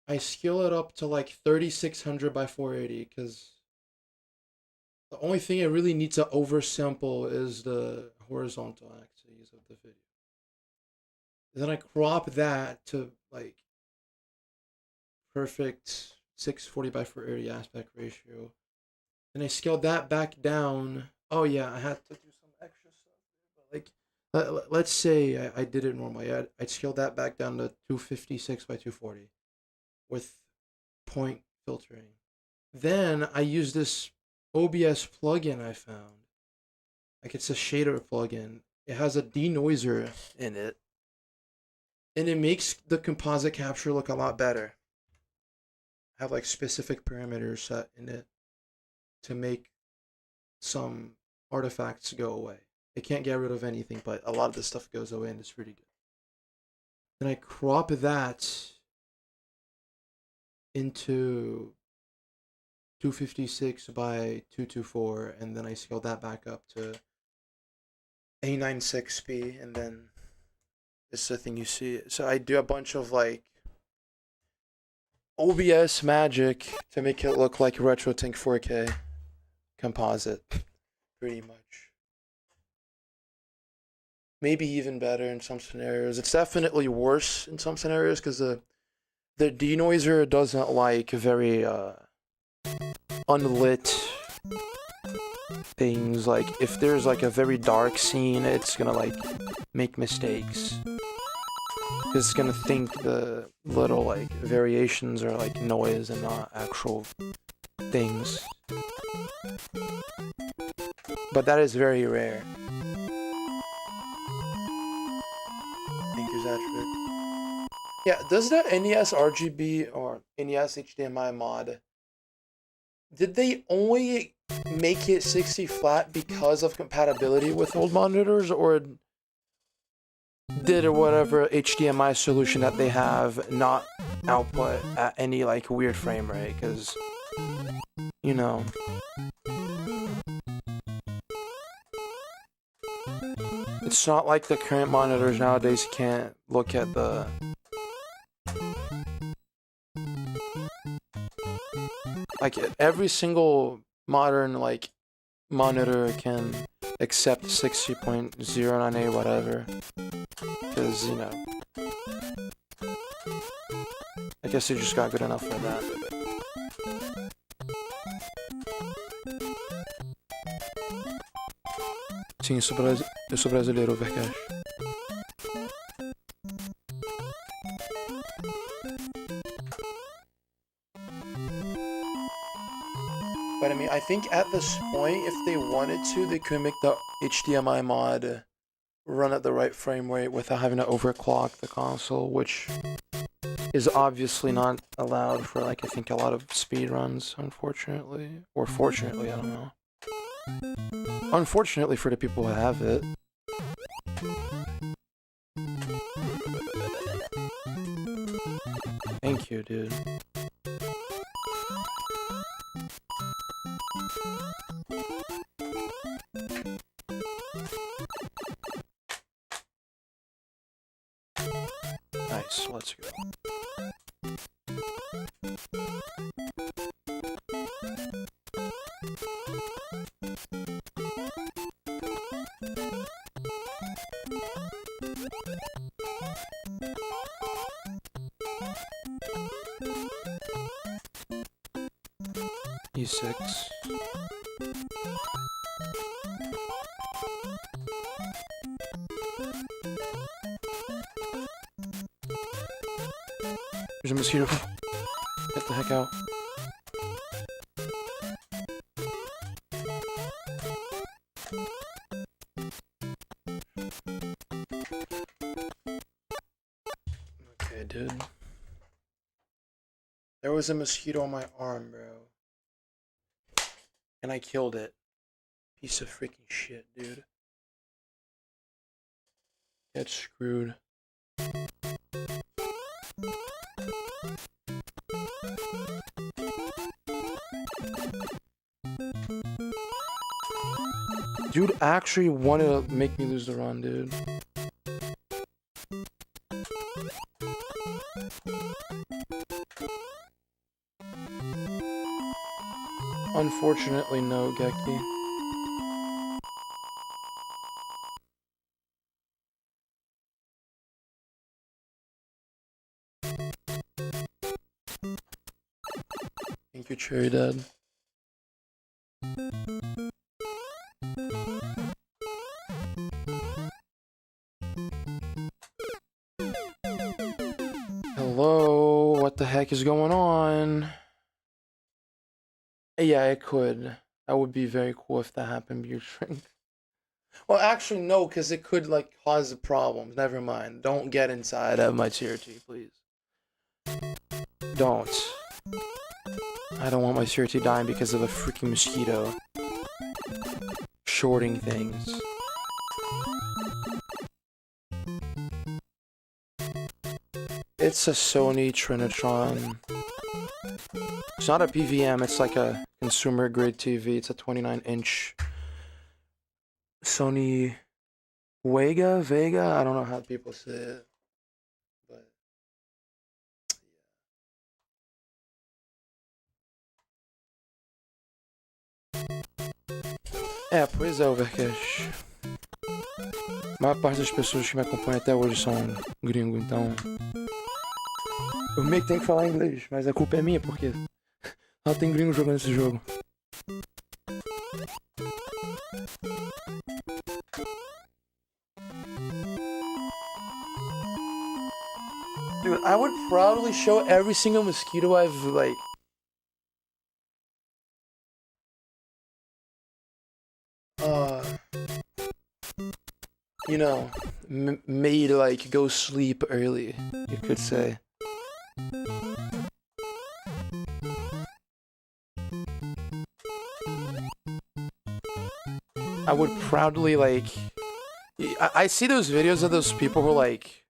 Speaker 1: I scale it up to like 3600 by 480 because the only thing I really need to oversample is the horizontal axis of the video. Then I crop that to like perfect 640 by 480 aspect ratio. Then I scaled that back down. Oh yeah, I had to do some extra stuff. But like, let's say I did it normally. I'd scale that back down to 256 by 240 with point filtering. Then I use this OBS plugin I found. Like, it's a shader plugin. It has a denoiser in it, and it makes the composite capture look a lot better. I have like specific parameters set in it to make some artifacts go away. It can't get rid of anything, but a lot of the stuff goes away and it's pretty good. Then I crop that into 256 by 224, and then I scale that back up to A96p, and then It's the thing you see. So I do a bunch of like OBS magic to make it look like RetroTink 4K composite, pretty much. Maybe even better in some scenarios. It's definitely worse in some scenarios because the denoiser doesn't like very unlit things. Like if there's like a very dark scene, it's gonna like make mistakes. Because it's gonna think the little like variations are like noise and not actual things. But that is very rare. Thank you, Zatrick. Yeah, does that NES RGB or NES HDMI mod, did they only make it 60 flat because of compatibility with old monitors, or did or whatever HDMI solution that they have not output at any like weird frame rate? Because, you know, it's not like the current monitors nowadays can't look at the like every single modern like monitor can accept 60.09a whatever. Because, you know, I guess they just got good enough for that. Sim, eu sou brasileiro, Vercash. But I mean, I think at this point, if they wanted to, they could make the HDMI mod run at the right frame rate without having to overclock the console, which is obviously not allowed for, like, I think a lot of speed runs, unfortunately. Or fortunately, I don't know. Unfortunately for the people who have it. Thank you, dude. Nice, let's go. E6. There's a mosquito. Get the heck out. Okay, dude. There was a mosquito on my arm, bro. And I killed it. Piece of freaking shit, dude. Get screwed. Dude actually wanted to make me lose the run, dude. Unfortunately, no, Geki. Thank you, Cherry Dad. Hello, what the heck is going on? Yeah, it could. That would be very cool if that happened, Beard Shrink. Well, actually, no, because it could, like, cause problems. Never mind. Don't get inside of my CRT, please. Don't. I don't want my CRT dying because of a freaking mosquito. Shorting things. It's a Sony Trinitron. It's not a PVM, it's like a consumer grade TV. It's a 29-inch Sony Vega. I don't know how people say it, but é, pois é, Overcash. A maior parte das pessoas que me acompanham até hoje são gringos, então eu meio que tenho que falar inglês, mas a culpa é minha porque só tem gringo jogando esse jogo. Dude, I would probably show every single mosquito I've, like... You know, made, like, go sleep early, you could say. I would proudly, like... I see those videos of those people who, like...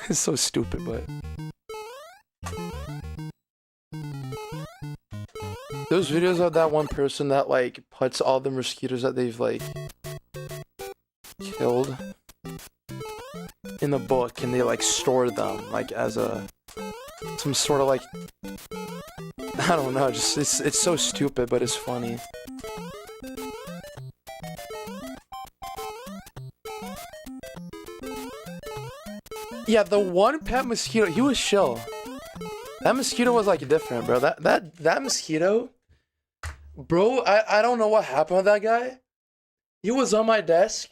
Speaker 1: It's so stupid, but... Those videos of that one person that, like, puts all the mosquitoes that they've, like... killed... in the book, and they, like, store them, like, as a... some sort of, like... I don't know, just... It's so stupid, but it's funny. Yeah, the one pet mosquito, he was chill. That mosquito was like different, bro. That mosquito, bro. I don't know what happened with that guy. He was on my desk.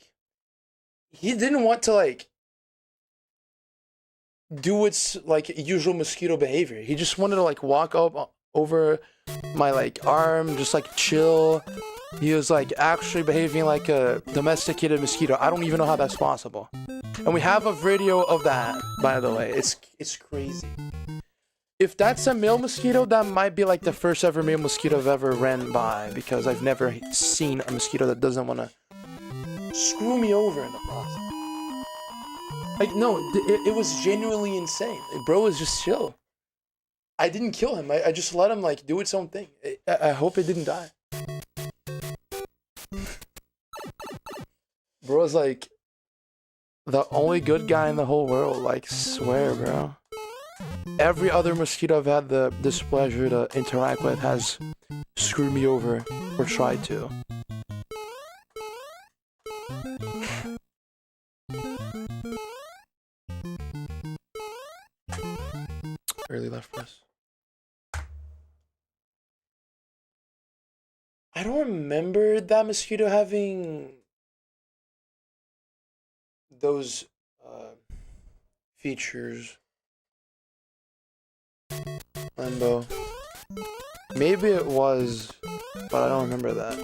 Speaker 1: He didn't want to like do its like usual mosquito behavior. He just wanted to like walk up over my like arm, just like chill. He was like actually behaving like a domesticated mosquito. I don't even know how that's possible. And we have a video of that, by the way. It's crazy. If that's a male mosquito, that might be like the first ever male mosquito I've ever ran by, because I've never seen a mosquito that doesn't want to screw me over in the process. Like, no, it was genuinely insane. Bro was just chill. I didn't kill him. I just let him like do its own thing. I hope it didn't die. Bro's like the only good guy in the whole world, like, swear, bro. Every other mosquito I've had the displeasure to interact with has screwed me over, or tried to. Early left press. I don't remember that mosquito having those features. Limbo. Maybe it was, but I don't remember that.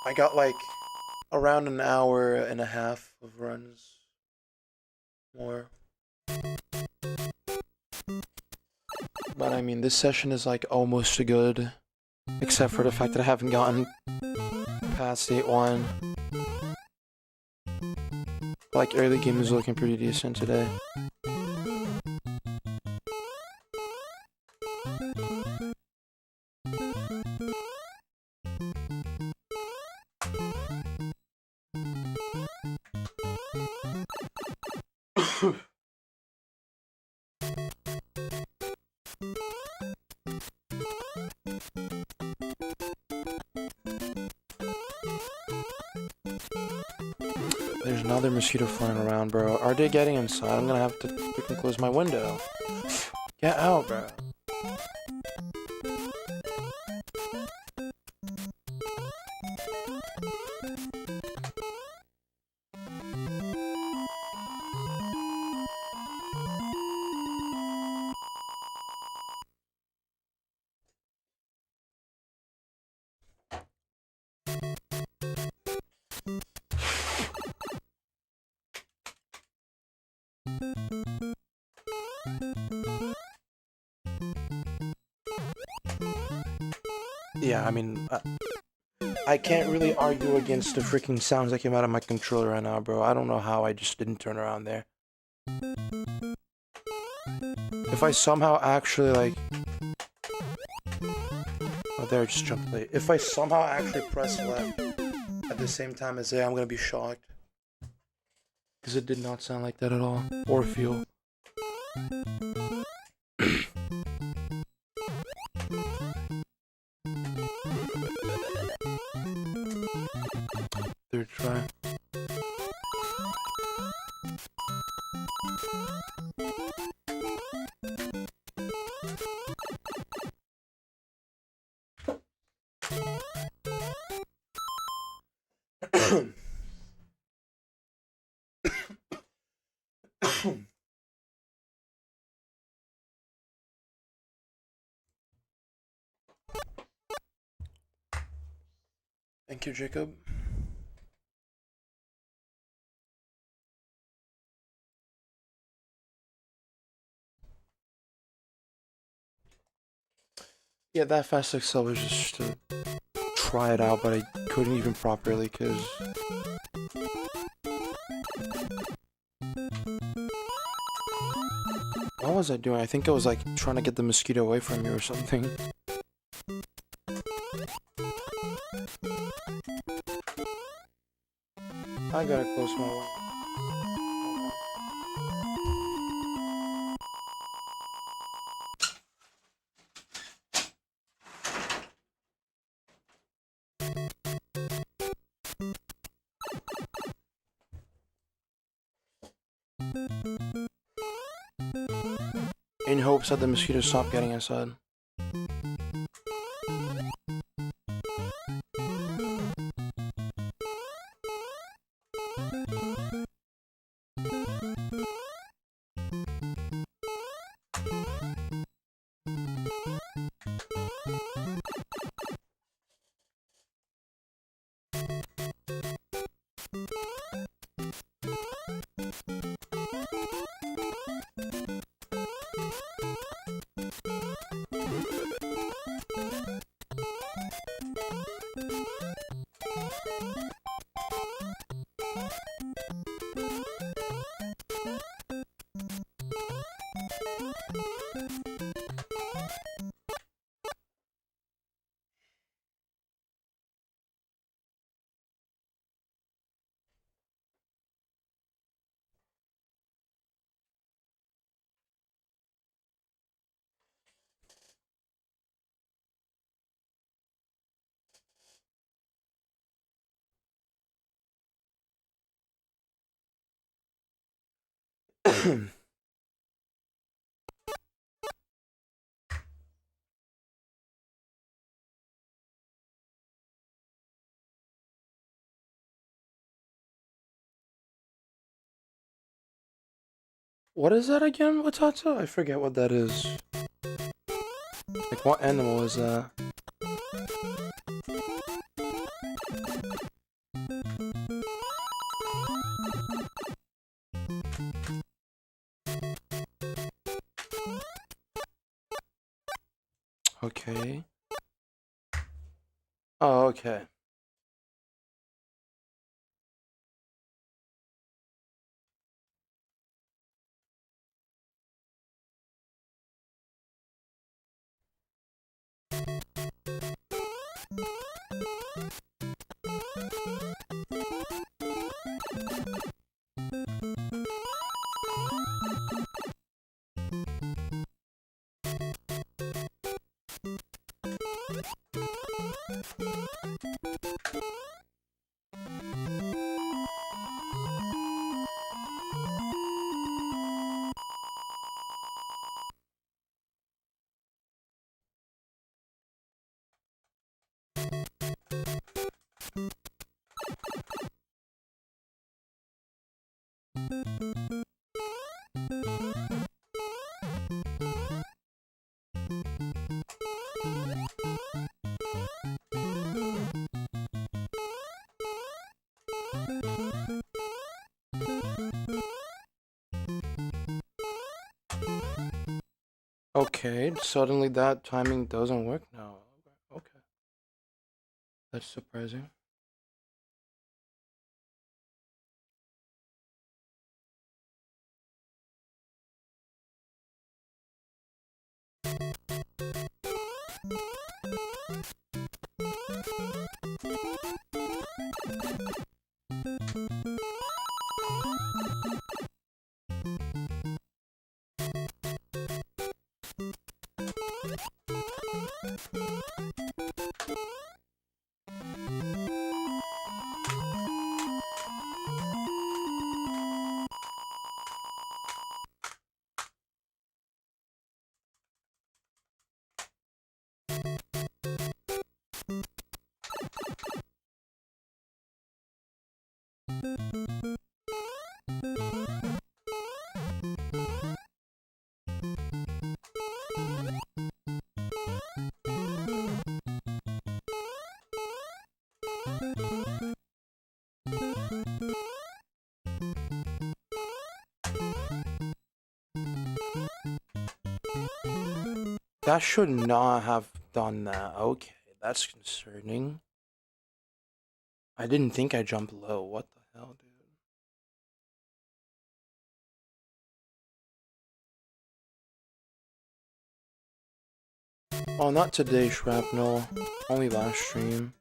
Speaker 1: I got like around an hour and a half of runs. More. But I mean, this session is like almost good, except for the fact that I haven't gotten past 8-1. Like, early game is looking pretty decent today. There's another mosquito flying around, bro. Are they getting inside? I'm gonna have to freaking close my window. Get out, bro. Yeah, I mean, I can't really argue against the freaking sounds that came out of my controller right now, bro. I don't know how I just didn't turn around there. If I somehow actually, like... Oh, there, I just jumped late. If I somehow actually press left at the same time as there, I'm gonna be shocked. Because it did not sound like that at all. Or feel. Third try. Thank you, Jacob. Yeah, that Fast Excel was just to try it out, but I couldn't even properly because... What was I doing? I think I was like trying to get the mosquito away from me or something. I gotta close my window. In hopes that the mosquitoes stop getting inside. What is that again, Watata? I forget what that is. Like, what animal is that? Okay. Oh, okay. Okay, suddenly that timing doesn't work now. Okay. That's surprising. That should not have done that. Okay, that's concerning. I didn't think I jumped low. What the hell, dude? Oh, not today, Shrapnel. Only last stream.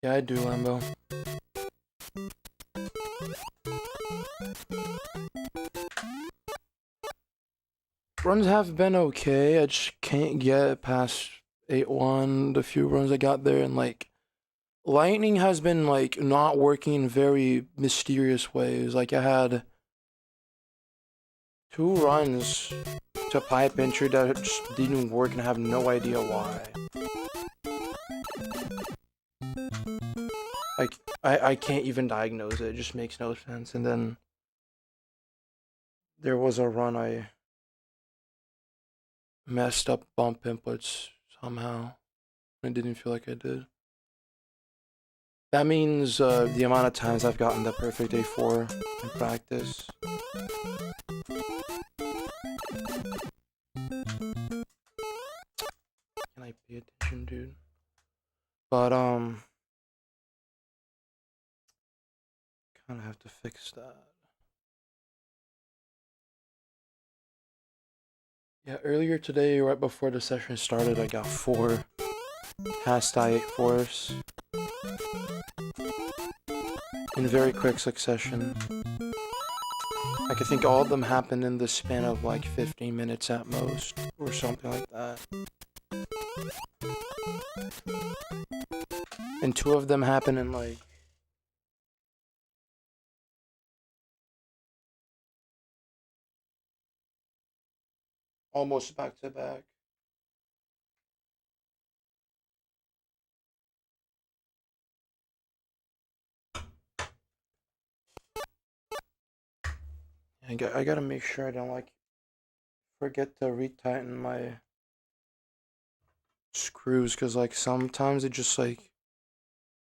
Speaker 1: Yeah, I do, Lambo. Runs have been okay. I just can't get past 8-1. The few runs I got there, and like lightning has been like not working in very mysterious ways. Like I had 2 runs to pipe entry that just didn't work, and I have no idea why. Like I can't even diagnose it. It just makes no sense. And then there was a run I messed up bump inputs somehow. I didn't feel like I did. That means the amount of times I've gotten the perfect A4 in practice. Can I pay attention, dude? But kind of have to fix that. Yeah, earlier today, right before the session started, I got 4 TAS Tie 8-4s in very quick succession. Like, I think all of them happened in the span of like 15 minutes at most, or something like that. And 2 of them happened in like almost back to back. I gotta make sure I don't like forget to retighten my screws, because like sometimes it just like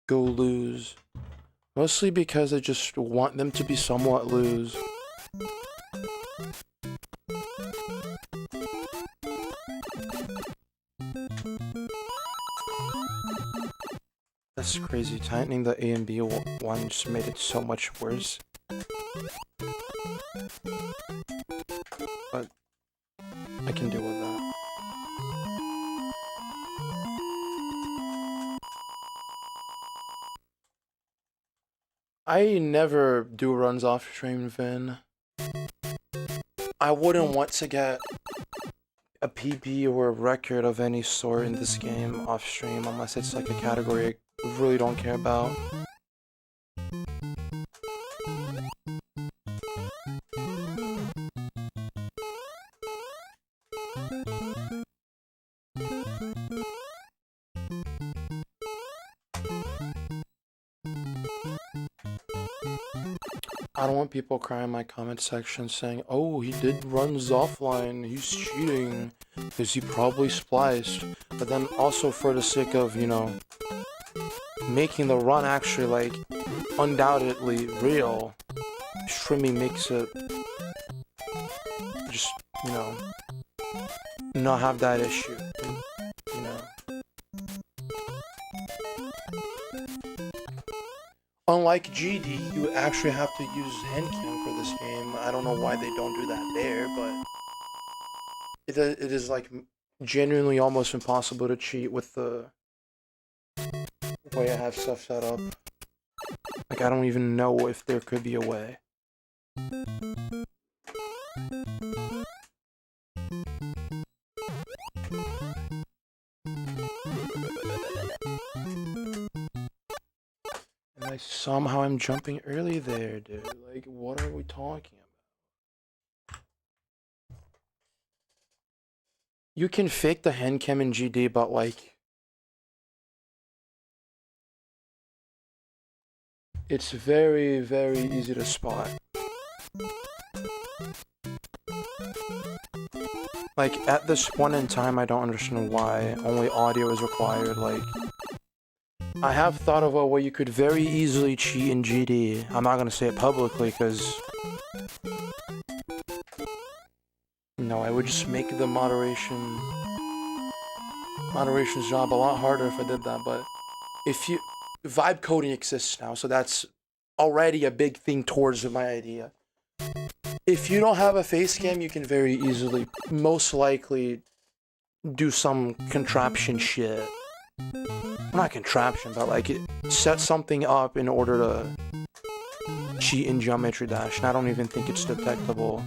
Speaker 1: go loose. Mostly because I just want them to be somewhat loose. That's crazy. Tightening the A and B one just made it so much worse. But I can deal with that. I never do runs off stream, Vin. I wouldn't want to get a PB or a record of any sort in this game off stream unless it's like a category I really don't care about. I don't want people crying in my comment section saying, oh, he did runs offline, he's cheating, because he probably spliced. But then also for the sake of, you know, making the run actually, like, undoubtedly real, streaming makes it you know, not have that issue, you know. Unlike GD, you actually have to use handcam for this game. I don't know why they don't do that there, but it is like genuinely almost impossible to cheat with the way I have stuff set up. Like, I don't even know if there could be a way. And somehow I'm jumping early there, dude. Like, what are we talking about? You can fake the handcam in GD, but like, it's very, very easy to spot. Like, at this point in time, I don't understand why only audio is required. Like, I have thought of a way you could very easily cheat in GD. I'm not gonna say it publicly, because no, I would just make the moderation's job a lot harder if I did that. But if you vibe coding exists now, so that's already a big thing towards my idea. If you don't have a face cam, you can very easily, most likely, do some contraption shit. Not contraption, but like set something up in order to cheat in Geometry Dash, and I don't even think it's detectable.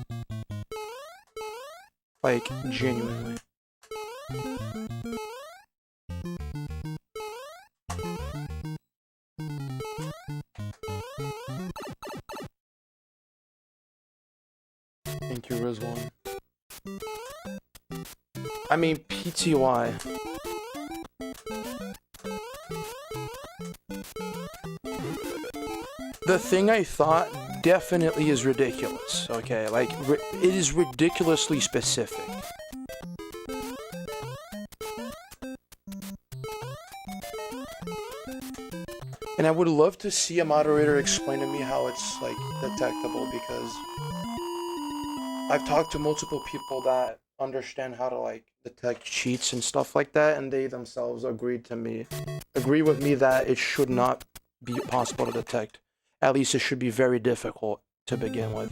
Speaker 1: Like, genuinely. Thank you, Rizwan. I mean, PTY. The thing I thought definitely is ridiculous, okay? Like, it is ridiculously specific. And I would love to see a moderator explain to me how it's, like, detectable, because I've talked to multiple people that understand how to, like, detect cheats and stuff like that, and they themselves agree with me that it should not be possible to detect. At least it should be very difficult to begin with.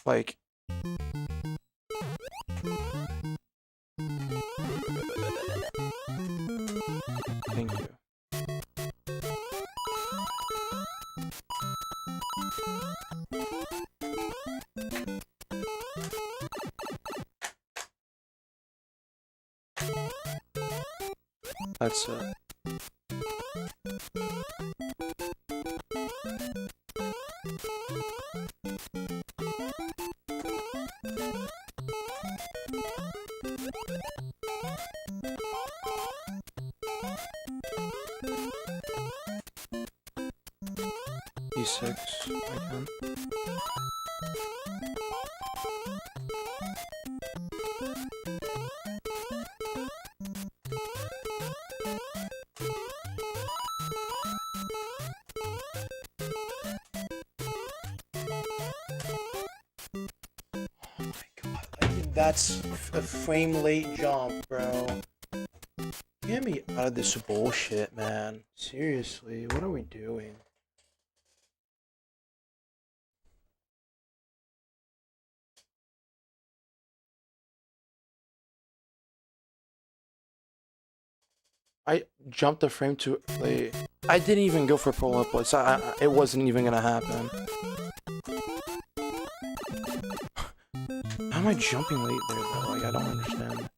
Speaker 1: Like, thank you. That's it. E6, I can. That's a frame late jump, bro. Get me out of this bullshit, man. Seriously, what are we doing? I jumped the frame too late. I didn't even go for pull inputs. It wasn't even gonna happen. How am I jumping late there, though? Like, I don't understand.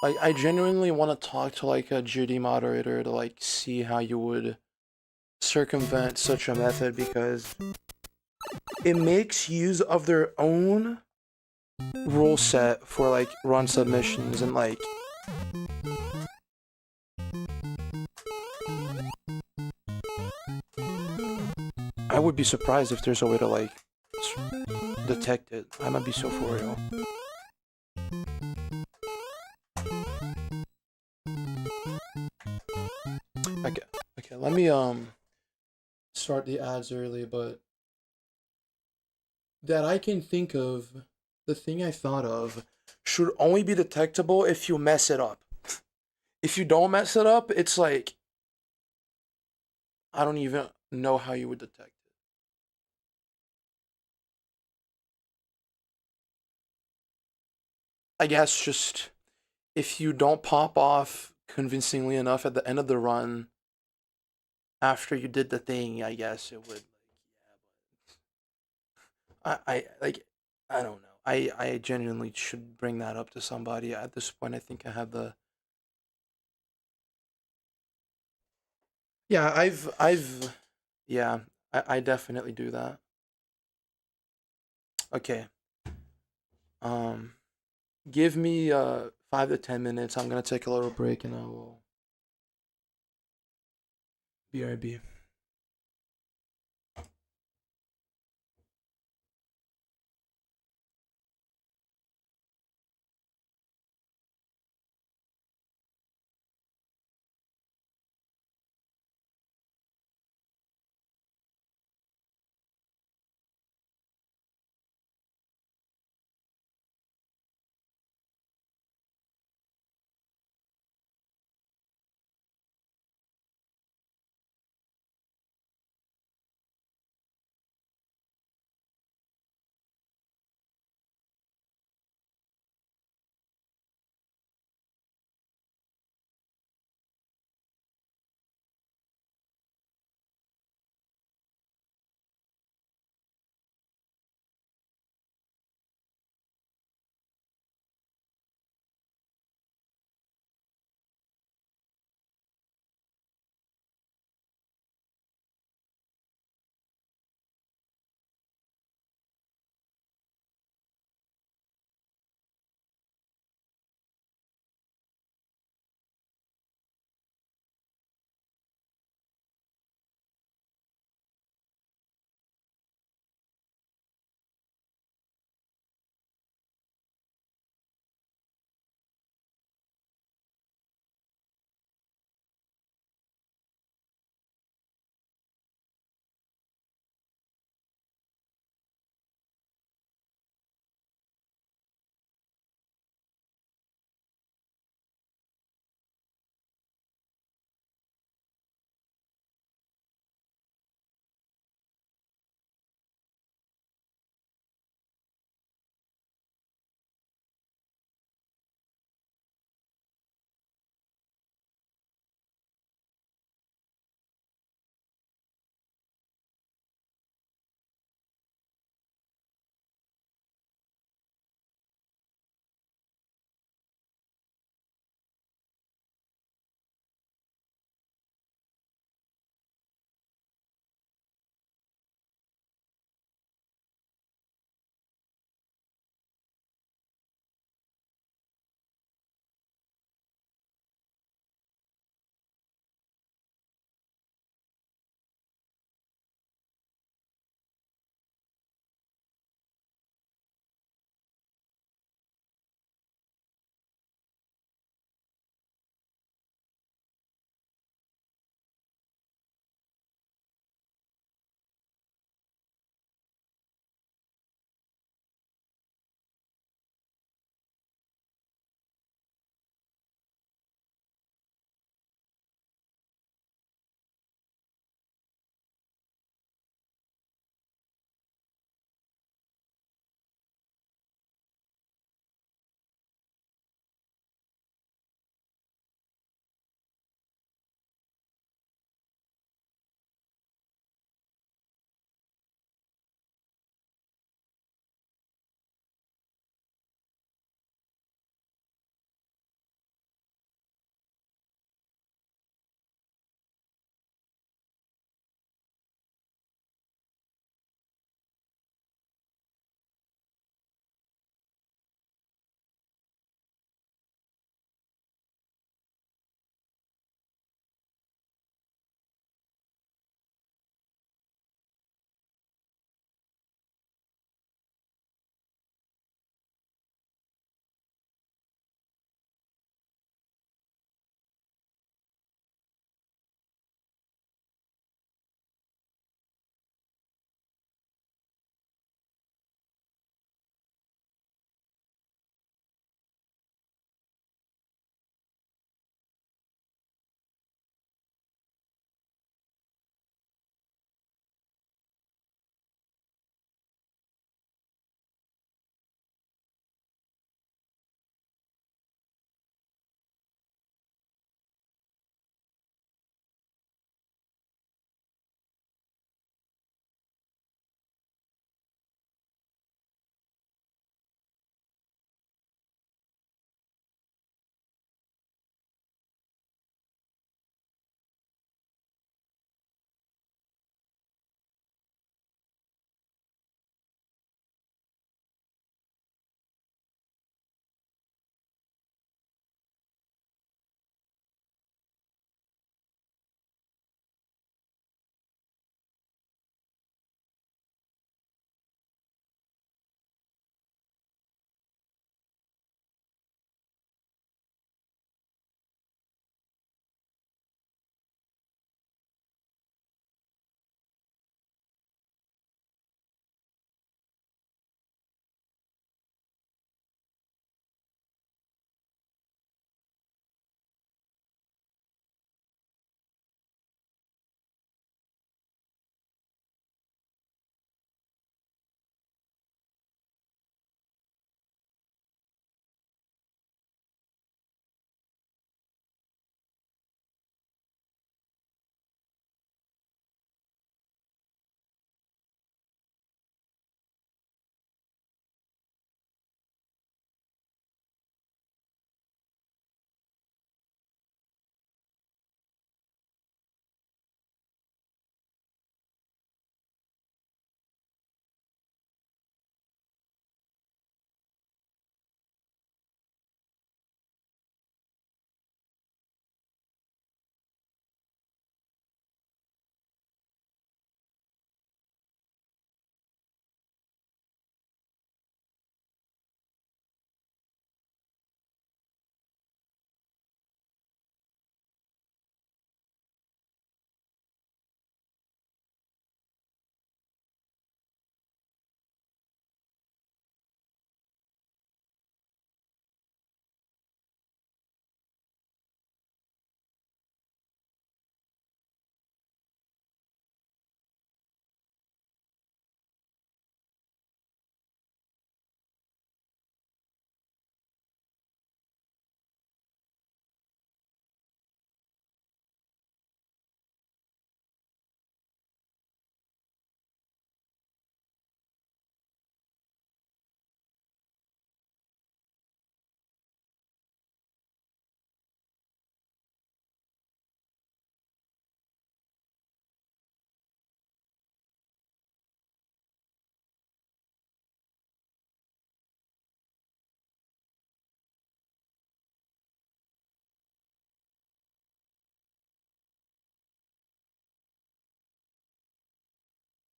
Speaker 1: Like, I genuinely want to talk to, like, a GD moderator to, like, see how you would circumvent such a method, because it makes use of their own rule set for, like, run submissions, and, like, I would be surprised if there's a way to, like, detect it. I might be so for real. Okay, okay. Let me start the ads early, but that I can think of, the thing I thought of should only be detectable if you mess it up. If you don't mess it up, it's like I don't even know how you would detect it. I guess just if you don't pop off convincingly enough at the end of the run after you did the thing, I guess it would I like I don't know. I genuinely should bring that up to somebody. At this point I think I have the Yeah, I've yeah, I definitely do that. Okay. Um give me 5 to 10 minutes. I'm gonna take a little break and I will BRB.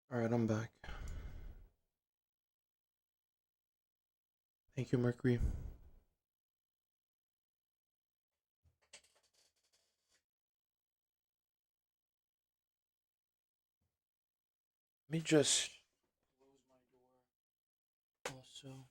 Speaker 1: Alright, I'm back. Thank you, Mercury. Let me just close my door also.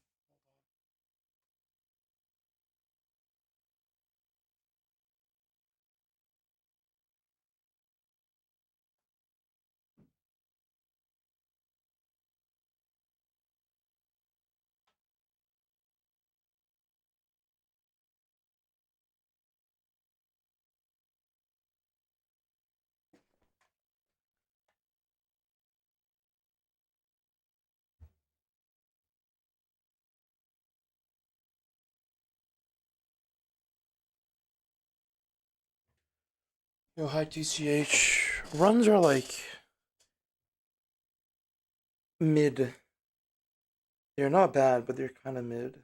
Speaker 1: Yo, hi TCH. Runs are like mid. They're not bad, but they're kind of mid.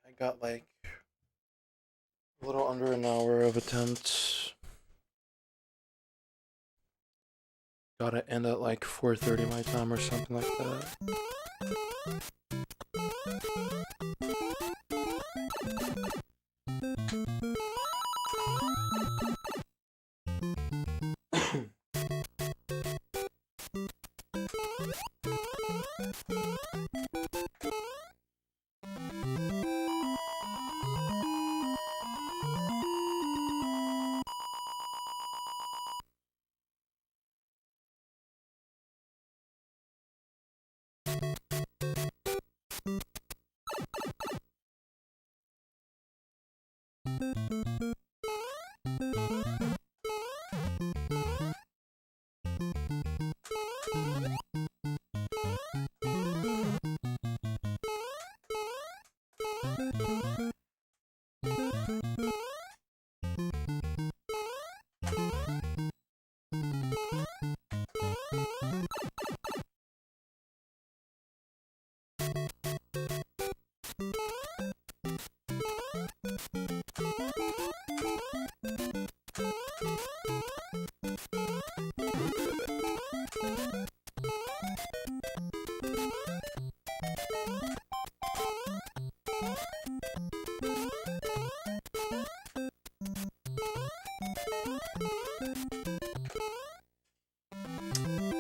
Speaker 1: I got like a little under an hour of attempts. Gotta end at like 4:30 my time or something like that.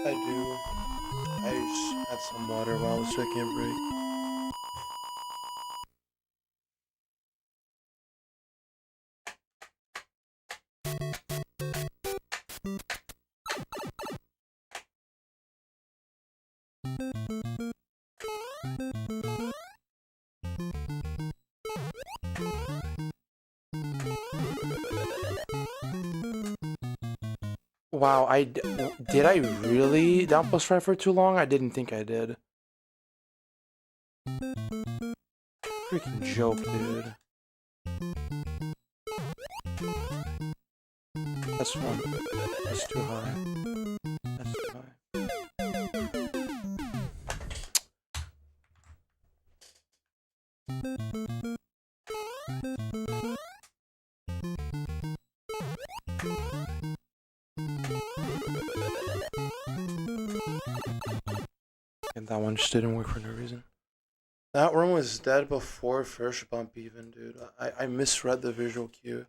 Speaker 1: I do. I just had some water while I was taking a break. Wow, did I really down plus 5 for too long? I didn't think I did. Freaking joke, dude. That's one. That's too high. That's too high. And that one just didn't work for no reason. That one was dead before first bump even, dude. I misread the visual cue.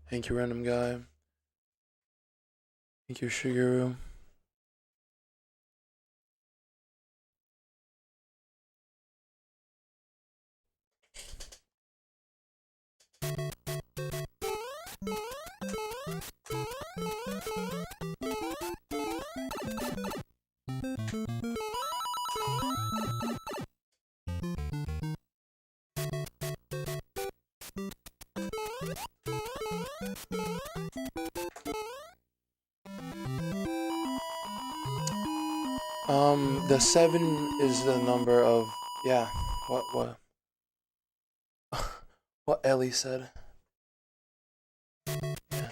Speaker 1: Thank you, random guy. Thank you, Shigeru. The 7 is the number of, yeah, what what Ellie said. Yeah.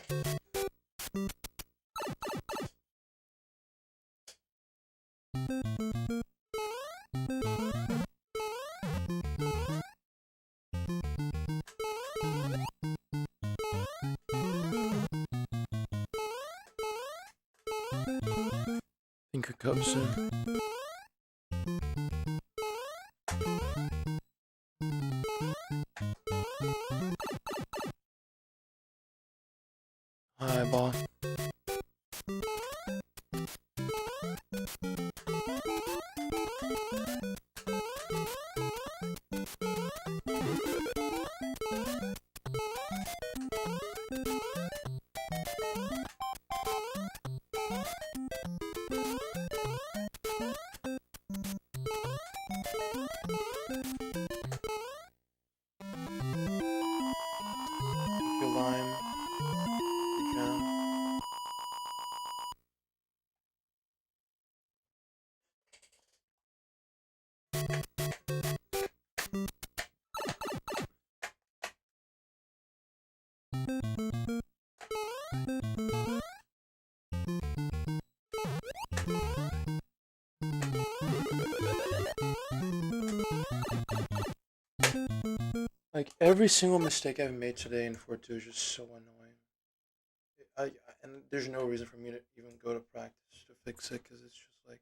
Speaker 1: wake up soon. Hi, boss. Your lime. Your jam. Like every single mistake I've made today in 4-2 is just so annoying. And there's no reason for me to even go to practice to fix it because it's just like.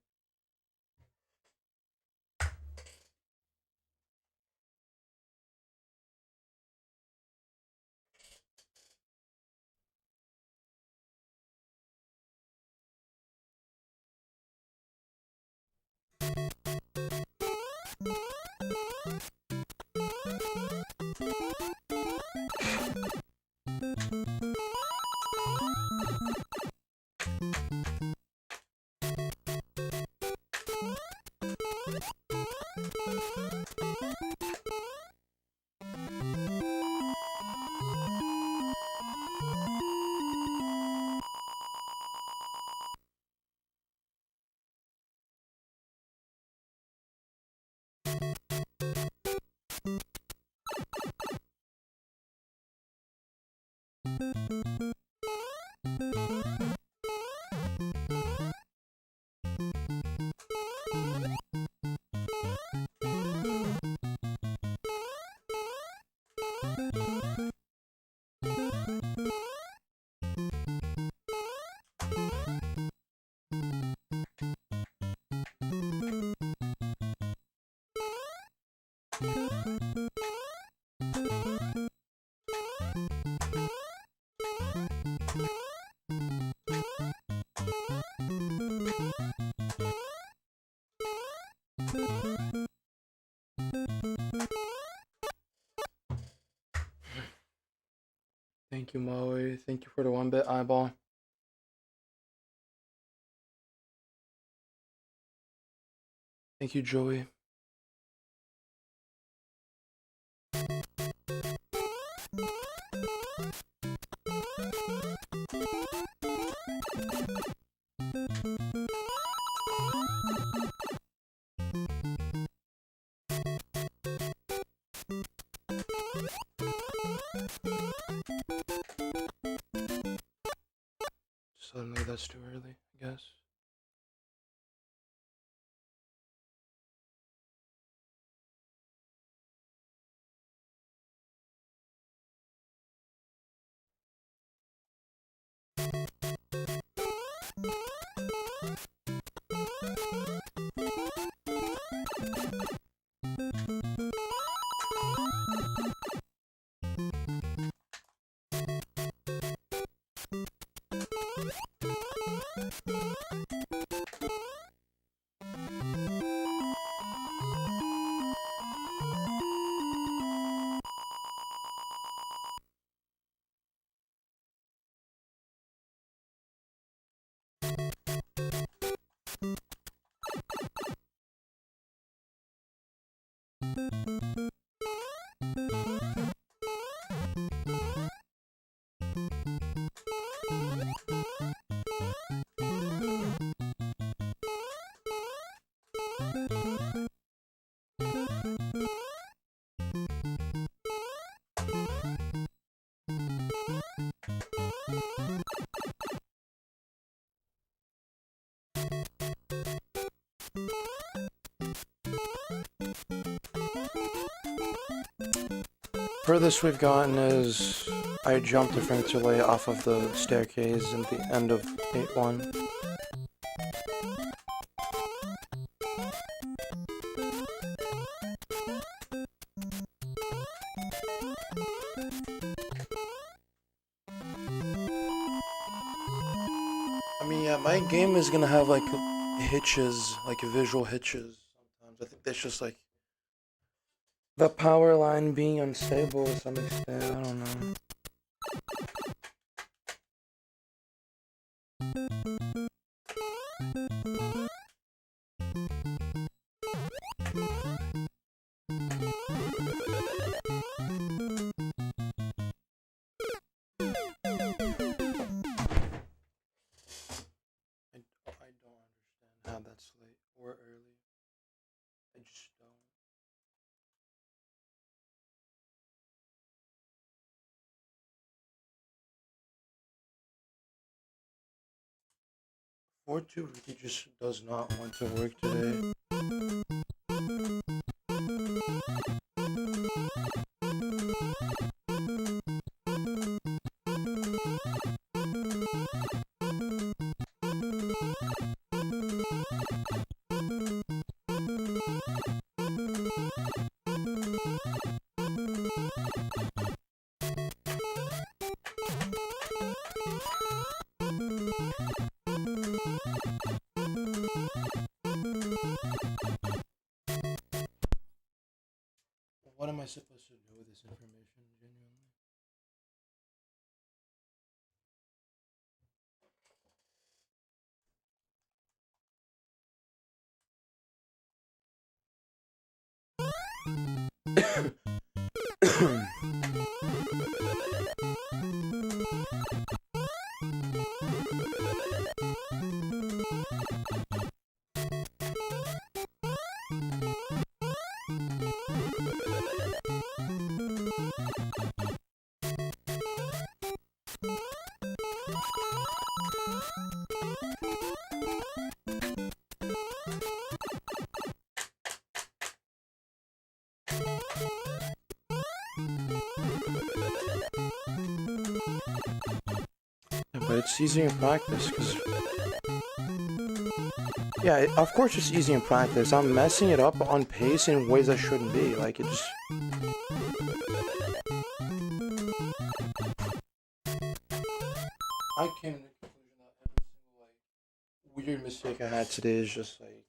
Speaker 1: Thank you, Maui. Thank you for the 1-bit eyeball. Thank you, Joey. Suddenly, that's too early, I guess. Furthest we've gotten is I jumped the Frankturlay off of the staircase at the end of 8-1. I mean, yeah, my game is gonna have like hitches, like visual hitches sometimes. I think that's just like the power line being unstable to some extent. I don't know. I don't understand how that's late or early. I just don't. 4-2 really just does not want to work today. What am I supposed to do with this information, genuinely? But it's easy in practice, because yeah, of course it's easy in practice. I'm messing it up on pace in ways I shouldn't be. Like, it just... I came to the conclusion that every single, like, weird mistake I had today is just, like,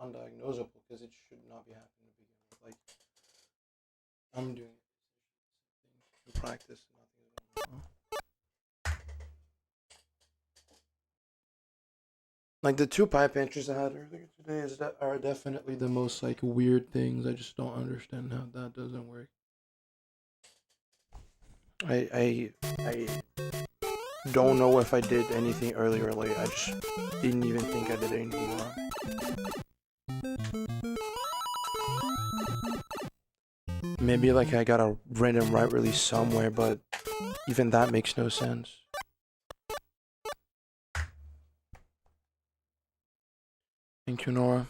Speaker 1: undiagnosable, because it should not be happening to begin with. Like, I'm doing it in practice, nothing is going on. Like, the two pipe entries I had earlier today are definitely the most, like, weird things. I just don't understand how that doesn't work. I don't know if I did anything early or late. I just didn't even think I did anything wrong. Maybe like I got a random right release somewhere, but even that makes no sense. Thank you, Nora.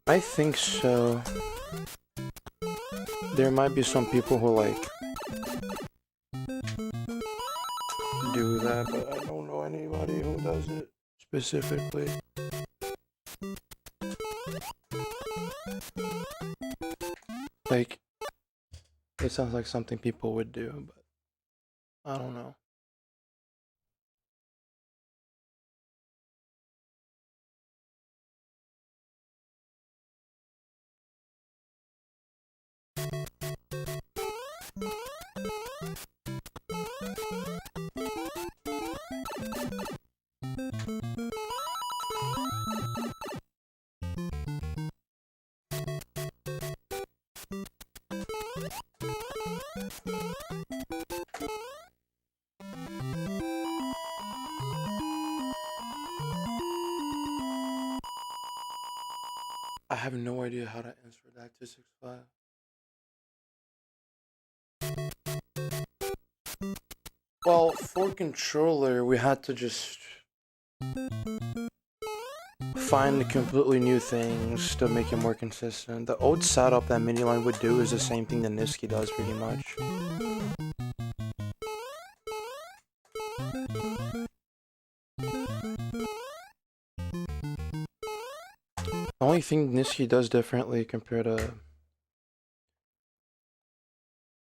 Speaker 1: I think so. There might be some people who like do that, but I don't know anybody who does it specifically. Like, it sounds like something people would do, but I don't know. I have no idea how to answer that to 6-5. Well, for controller, we had to just find completely new things to make it more consistent. The old setup that Miniline would do is the same thing that Niski does pretty much. The only thing Niski does differently compared to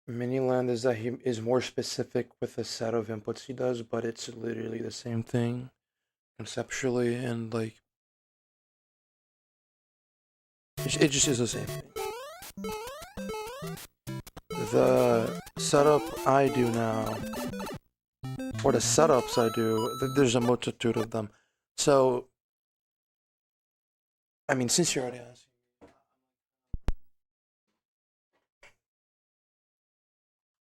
Speaker 1: Miniland is that he is more specific with the set of inputs he does, but it's literally the same thing conceptually, and like it just is the same thing. The setup I do now, or the setups I do, there's a multitude of them. So, I mean, since you're already asking,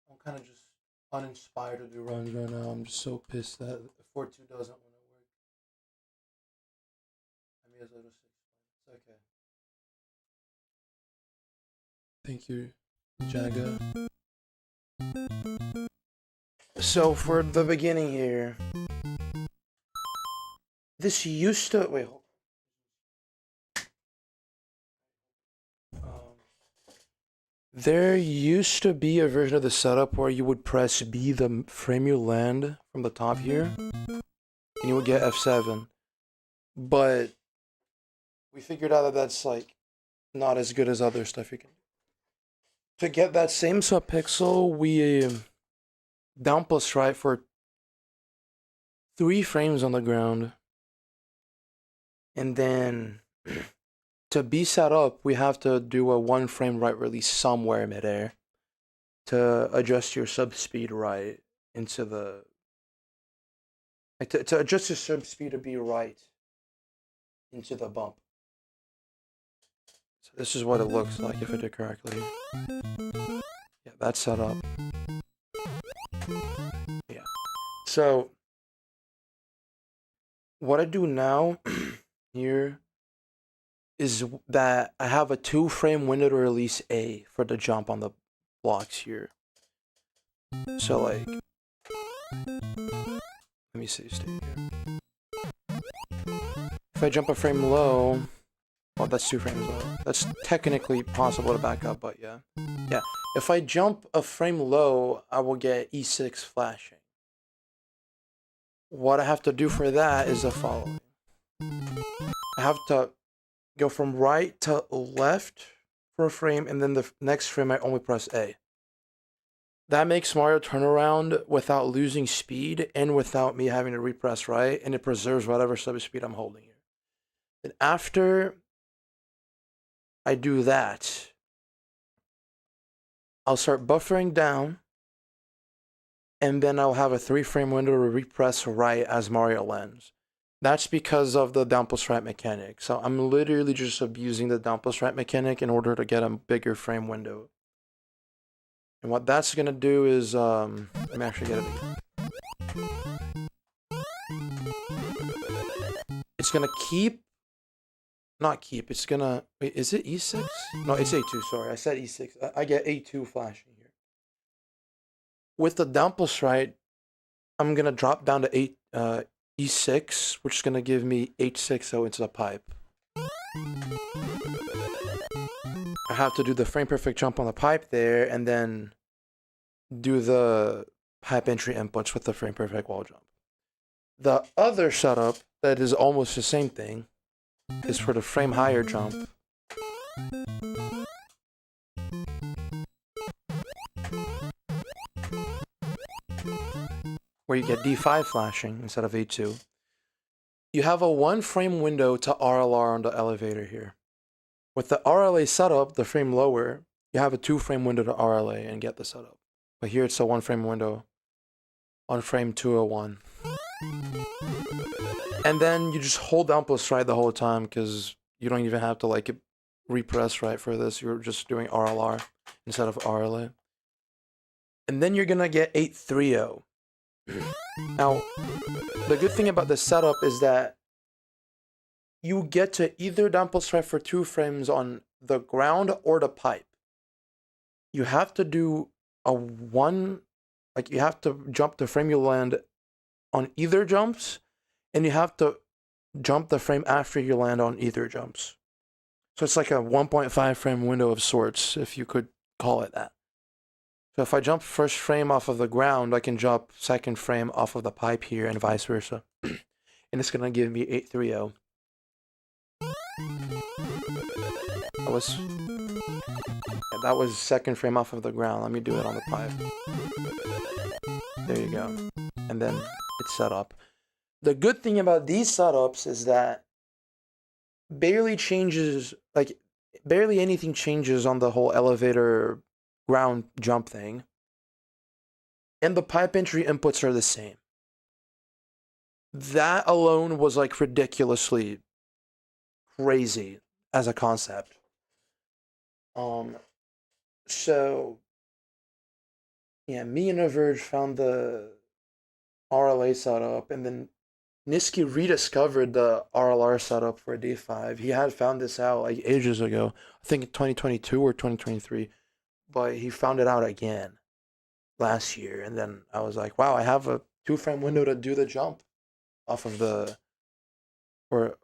Speaker 1: I'm kind of just uninspired to do runs right now. I'm just so pissed that 4-2 doesn't want to work. I mean, as well just it's okay. Thank you, Jaga. So for the beginning here, this used to wait. Hold There used to be a version of the setup where you would press B, the frame you land from the top here, and you would get F7. But we figured out that that's like not as good as other stuff you can do. To get that same subpixel, we down plus right for 3 frames on the ground. And then to be set up, we have to do a 1 frame right release somewhere midair to adjust your sub speed right into the like to adjust your sub speed to be right into the bump. So this is what it looks like if I did correctly. Yeah, that's set up. Yeah. So what I do now here is that I have a 2 frame window to release A for the jump on the blocks here. So like, let me save state here. If I jump a frame low, well, that's 2 frames low. That's technically possible to back up, but yeah. Yeah, if I jump a frame low, I will get E6 flashing. What I have to do for that is the following. I have to go from right to left for a frame, and then the next frame I only press A. That makes Mario turn around without losing speed and without me having to repress right, and it preserves whatever subspeed I'm holding here. Then after I do that, I'll start buffering down, and then I'll have a 3 frame window to repress right as Mario lands. That's because of the down plus right mechanic. So I'm literally just abusing the down plus right mechanic in order to get a bigger frame window. And what that's gonna do is, let me actually get it again. It's gonna it's gonna, wait, is it E6? No, it's A2, sorry, I said E6. I get A2 flashing here. With the down plus right, I'm gonna drop down to E6, which is gonna give me H60 into the pipe. I have to do the frame perfect jump on the pipe there, and then do the pipe entry inputs with the frame perfect wall jump. The other setup that is almost the same thing is for the frame higher jump. Where you get D5 flashing instead of A2. You have a 1 frame window to RLR on the elevator here. With the RLA setup, the frame lower, you have a 2 frame window to RLA and get the setup. But here it's a 1 frame window on frame 201. And then you just hold down plus right the whole time because you don't even have to like repress right for this. You're just doing RLR instead of RLA. And then you're gonna get 830. Now, the good thing about this setup is that you get to either down plus right for 2 frames on the ground or the pipe. You have to do a 1 Like you have to jump the frame you land on either jumps, and you have to jump the frame after you land on either jumps. So it's like a 1.5 frame window of sorts, if you could call it that. So if I jump first frame off of the ground, I can jump second frame off of the pipe here and vice versa. And it's gonna give me 830. That was second frame off of the ground. Let me do it on the pipe. There you go. And then it's set up. The good thing about these setups is that barely anything changes on the whole elevator ground jump thing. And the pipe entry inputs are the same. That alone was like ridiculously crazy as a concept. So yeah, me and Averge found the RLA setup, and then Niski rediscovered the RLR setup for D5. He had found this out like ages ago. I think in 2022 or 2023, but he found it out again last year. And then I was like, wow, I have a 2-frame window to do the jump off of or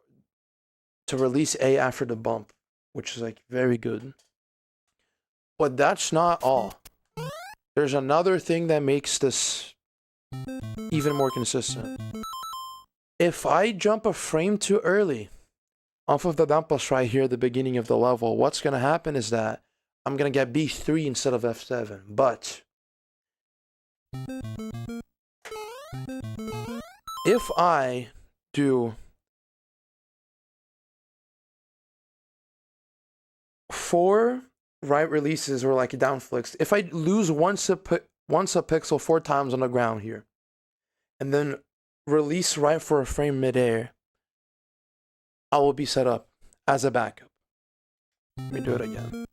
Speaker 1: to release A after the bump, which is like very good. But that's not all. There's another thing that makes this even more consistent. If I jump a frame too early off of the down plus right here at the beginning of the level, what's going to happen is that I'm going to get B3 instead of F7. But if I do 4 right releases or like down flicks, if I lose once a pixel 4 times on the ground here, and then release right for a frame midair, I will be set up as a backup. Let me do it again.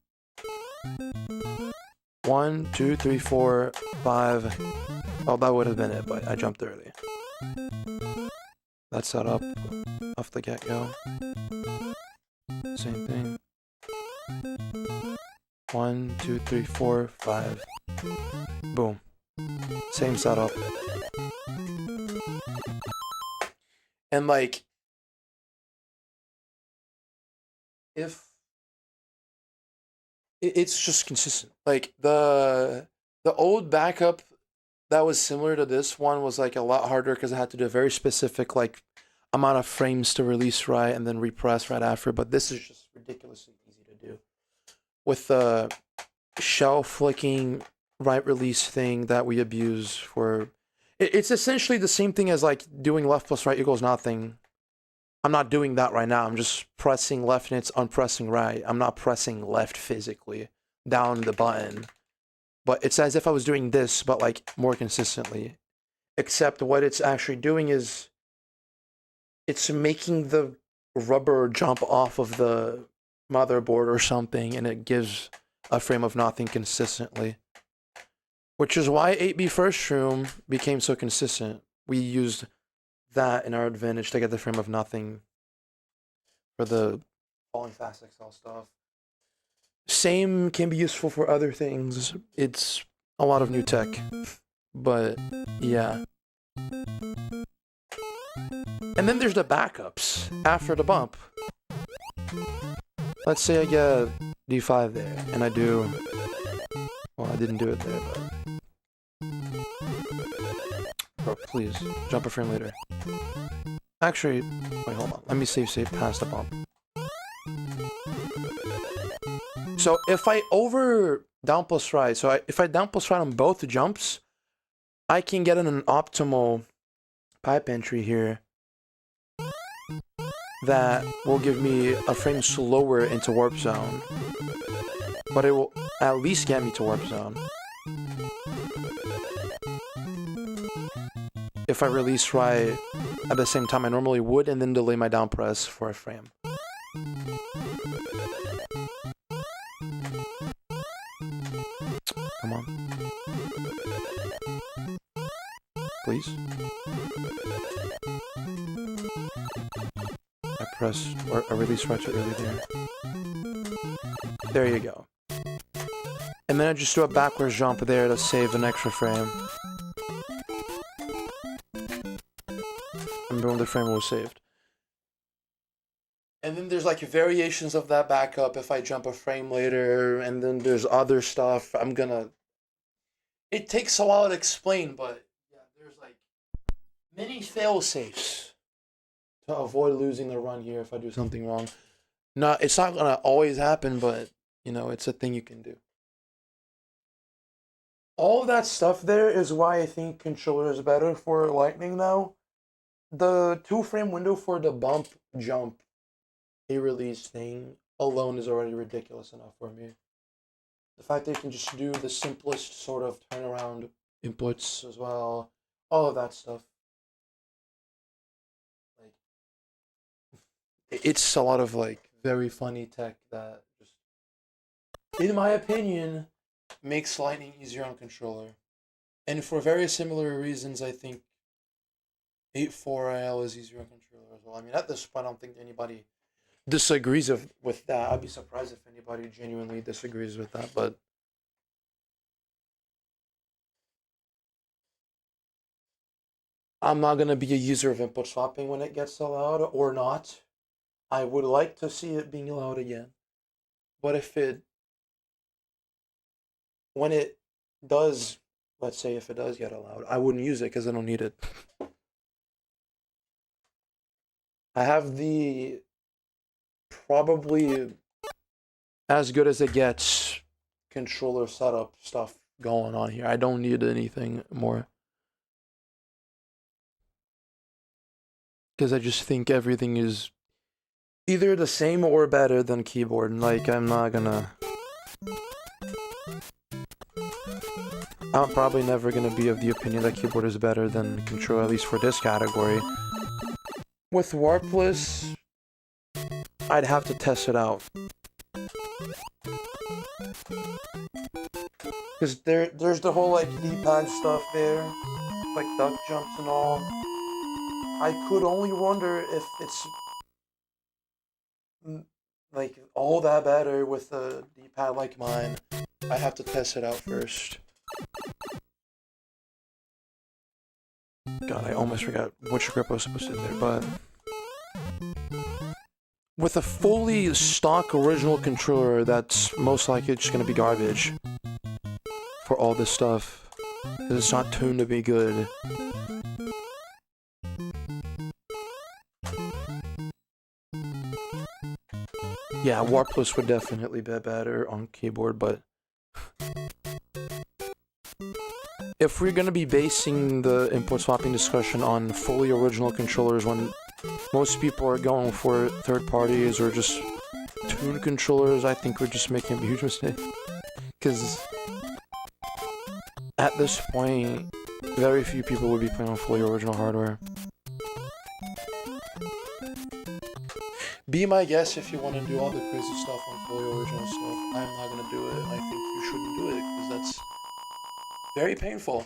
Speaker 1: 1, 2, 3, 4, 5. Oh, that would have been it, but I jumped early. That's set up off the get-go. Same thing. 1, 2, 3, 4, 5. Boom. Same setup. And like, if it's just consistent. Like the old backup that was similar to this one was like a lot harder because I had to do a very specific like amount of frames to release right and then repress right after. But this is just ridiculously easy to do with the shell flicking right release thing that we abuse for. It's essentially the same thing as like doing left plus right equals nothing. I'm not doing that right now. I'm just pressing left and it's unpressing right. I'm not pressing left physically down the button. But it's as if I was doing this, but like more consistently. Except what it's actually doing is it's making the rubber jump off of the motherboard or something, and it gives a frame of nothing consistently. Which is why 8B First Room became so consistent. We used that in our advantage to get the frame of nothing for the falling fast Excel stuff. Same can be useful for other things. It's a lot of new tech. But yeah. And then there's the backups after the bump. Let's say I get D5 there, and I do... Well, I didn't do it there, but... Bro, please, jump a frame later. Actually, wait, hold on. Let me save past the bump. So if I over down plus right, if I down plus right on both jumps, I can get an optimal pipe entry here that will give me a frame slower into warp zone. But it will at least get me to warp zone. If I release right at the same time I normally would, and then delay my down press for a frame. Come on. Please. I press or I release right too early there. There you go. And then I just do a backwards jump there to save an extra frame. remember when the frame was saved. And then there's like variations of that backup if I jump a frame later, and then there's other stuff. It takes a while to explain, but yeah, there's like many fail safes to avoid losing the run here if I do something wrong. It's not gonna always happen, but it's a thing you can do. All of that stuff there is why I think controller is better for Lightning now. The 2-frame window for the bump jump a release thing alone is already ridiculous enough for me. The fact that you can just do the simplest sort of turnaround inputs as well, all of that stuff. Like, it's a lot of like very funny tech that just, in my opinion, makes Lightning easier on controller. And for very similar reasons, I think 8.4L is easier on controller as well. I mean, at this point, I don't think anybody disagrees with that. I'd be surprised if anybody genuinely disagrees with that, but I'm not going to be a user of input swapping when it gets allowed or not. I would like to see it being allowed again. But when it does, let's say if it does get allowed, I wouldn't use it because I don't need it. I have the probably as good as it gets controller setup stuff going on here. I don't need anything more. Because I just think everything is either the same or better than keyboard. Like, I'm probably never gonna be of the opinion that keyboard is better than controller, at least for this category. With Warpless, I'd have to test it out. Because there's the whole like D-pad stuff there, like duck jumps and all. I could only wonder if it's like all that better with a D-pad like mine. I have to test it out first. God, I almost forgot which grip I was supposed to do there, but with a fully stock original controller, that's most likely just gonna be garbage for all this stuff, because it's not tuned to be good. Yeah, Warpless would definitely be better on keyboard, but if we're gonna be basing the input swapping discussion on fully original controllers when most people are going for third parties or just tuned controllers, I think we're just making a huge mistake. Because at this point, very few people would be playing on fully original hardware. Be my guest if you want to do all the crazy stuff on fully original stuff. I'm not going to do it, and I think you shouldn't do it, because that's very painful.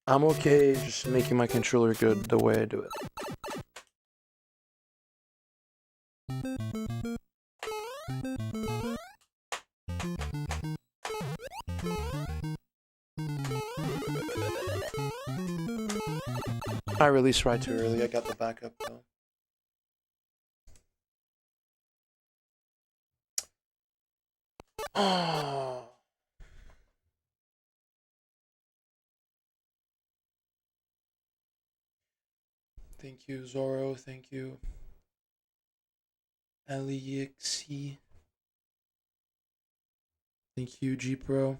Speaker 1: I'm okay just making my controller good the way I do it. I released right too early. I got the backup though. Oh. Thank you, Zoro. Thank you, Alexi. Thank you, G Pro.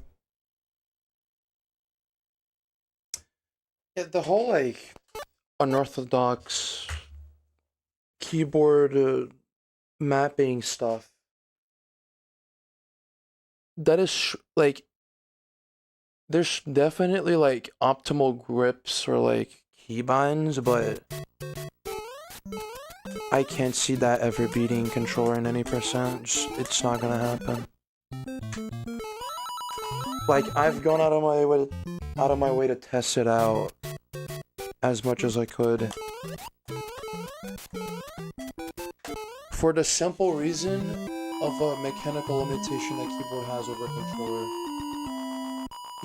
Speaker 1: Yeah, the whole like unorthodox keyboard mapping stuff. That is like, there's definitely like optimal grips or like keybinds, but I can't see that ever beating controller in any percent. It's not gonna happen. Like, I've gone out of my way to test it out as much as I could. For the simple reason of a mechanical limitation that keyboard has over controller.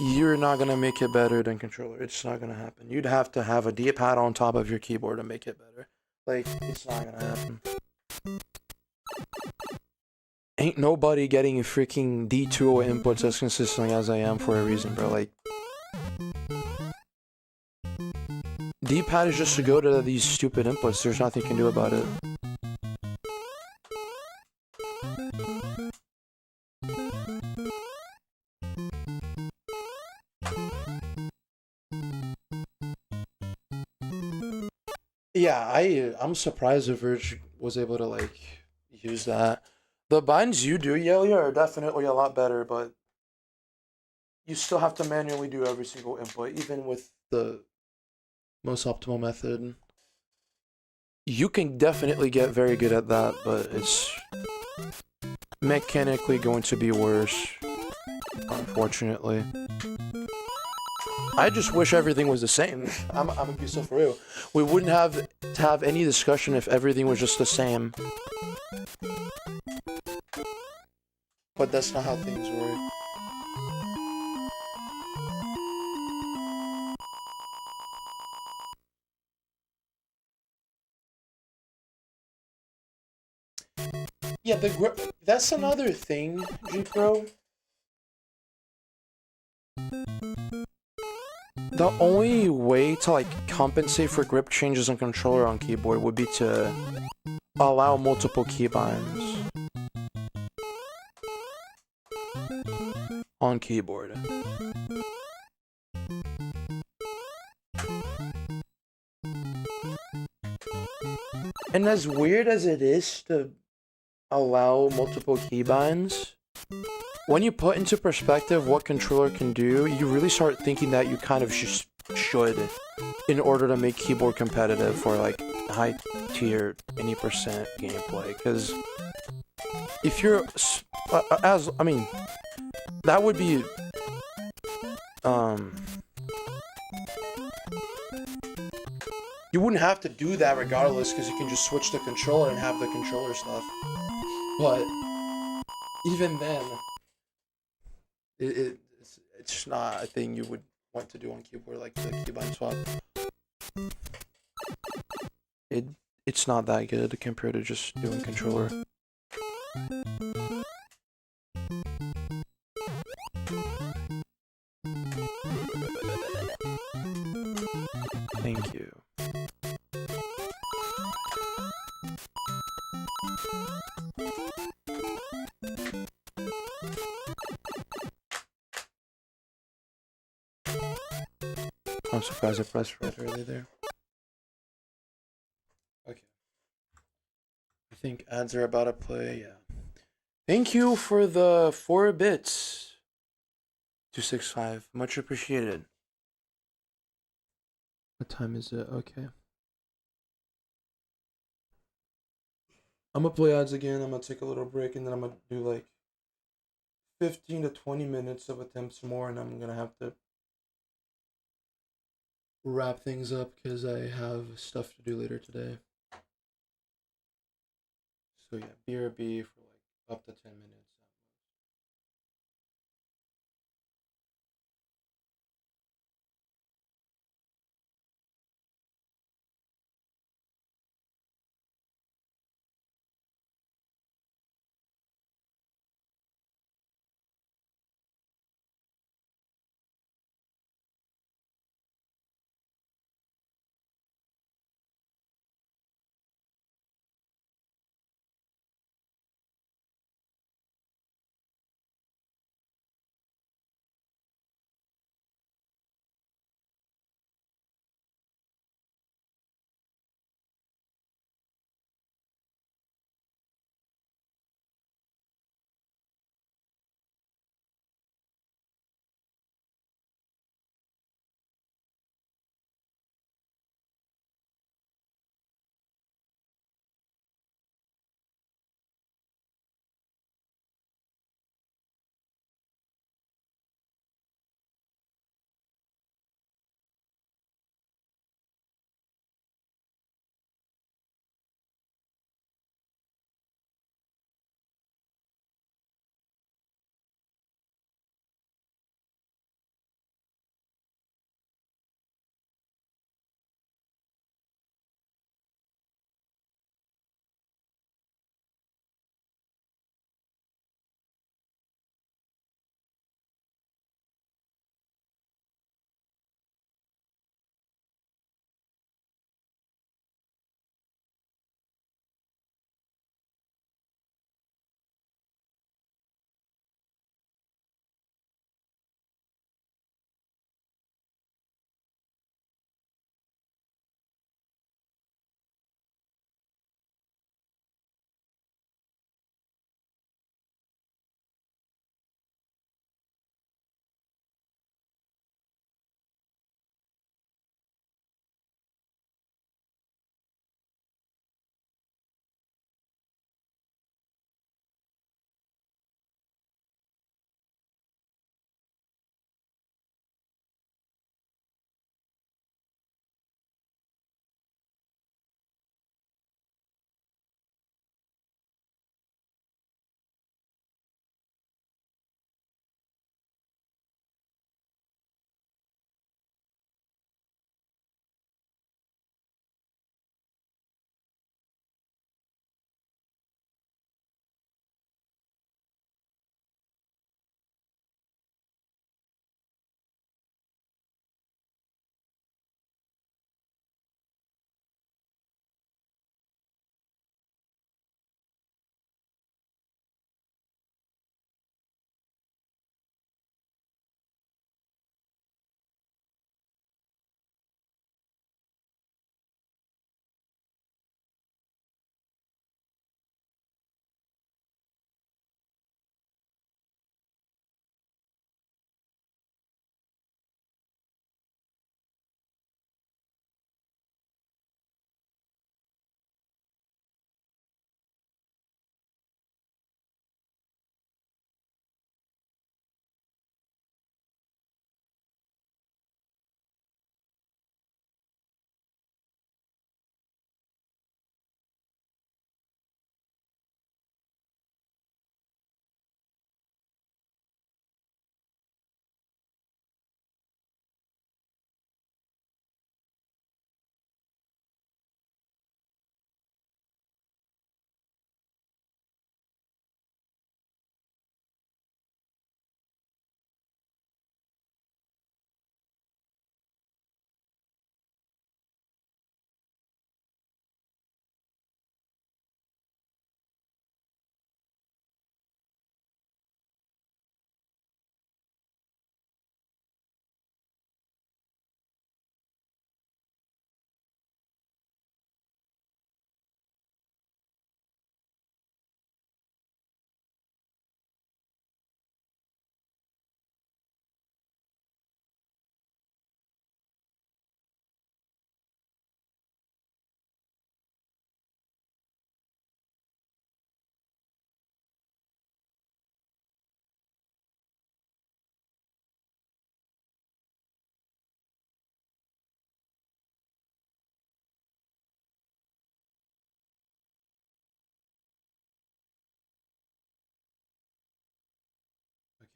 Speaker 1: you're not gonna make it better than controller. It's not gonna happen. You'd have to have a D-pad on top of your keyboard to make it better. Like, it's not gonna happen. Ain't nobody getting freaking D2 inputs as consistently as I am for a reason, bro. Like, D-pad is just to go to these stupid inputs. There's nothing you can do about it. Yeah, I'm surprised the Verge was able to like use that. The binds you do, Yelia, are definitely a lot better, but you still have to manually do every single input, even with the most optimal method. You can definitely get very good at that, but it's mechanically going to be worse, unfortunately. I just wish everything was the same. I'm gonna be so for real. We wouldn't have to have any discussion if everything was just the same. But that's not how things work. Yeah, the grip. That's another thing, G Pro. The only way to like compensate for grip changes on controller on keyboard would be to allow multiple keybinds on keyboard. And as weird as it is to allow multiple keybinds, when you put into perspective what controller can do, you really start thinking that you kind of just should in order to make keyboard competitive for like high tier any percent gameplay. Because if you're that would be you wouldn't have to do that regardless because you can just switch the controller and have the controller stuff. But even then, it's not a thing you would want to do on keyboard, like the keybind swap. It's not that good compared to just doing controller. Thank you. I'm surprised I pressed red early there. Okay. I think ads are about to play, yeah. Thank you for the 4 bits. 265. Much appreciated. What time is it? Okay. I'm gonna play ads again. I'm gonna take a little break and then I'm gonna do like 15 to 20 minutes of attempts more, and I'm gonna have to wrap things up because I have stuff to do later today. So yeah, BRB for like up to 10 minutes.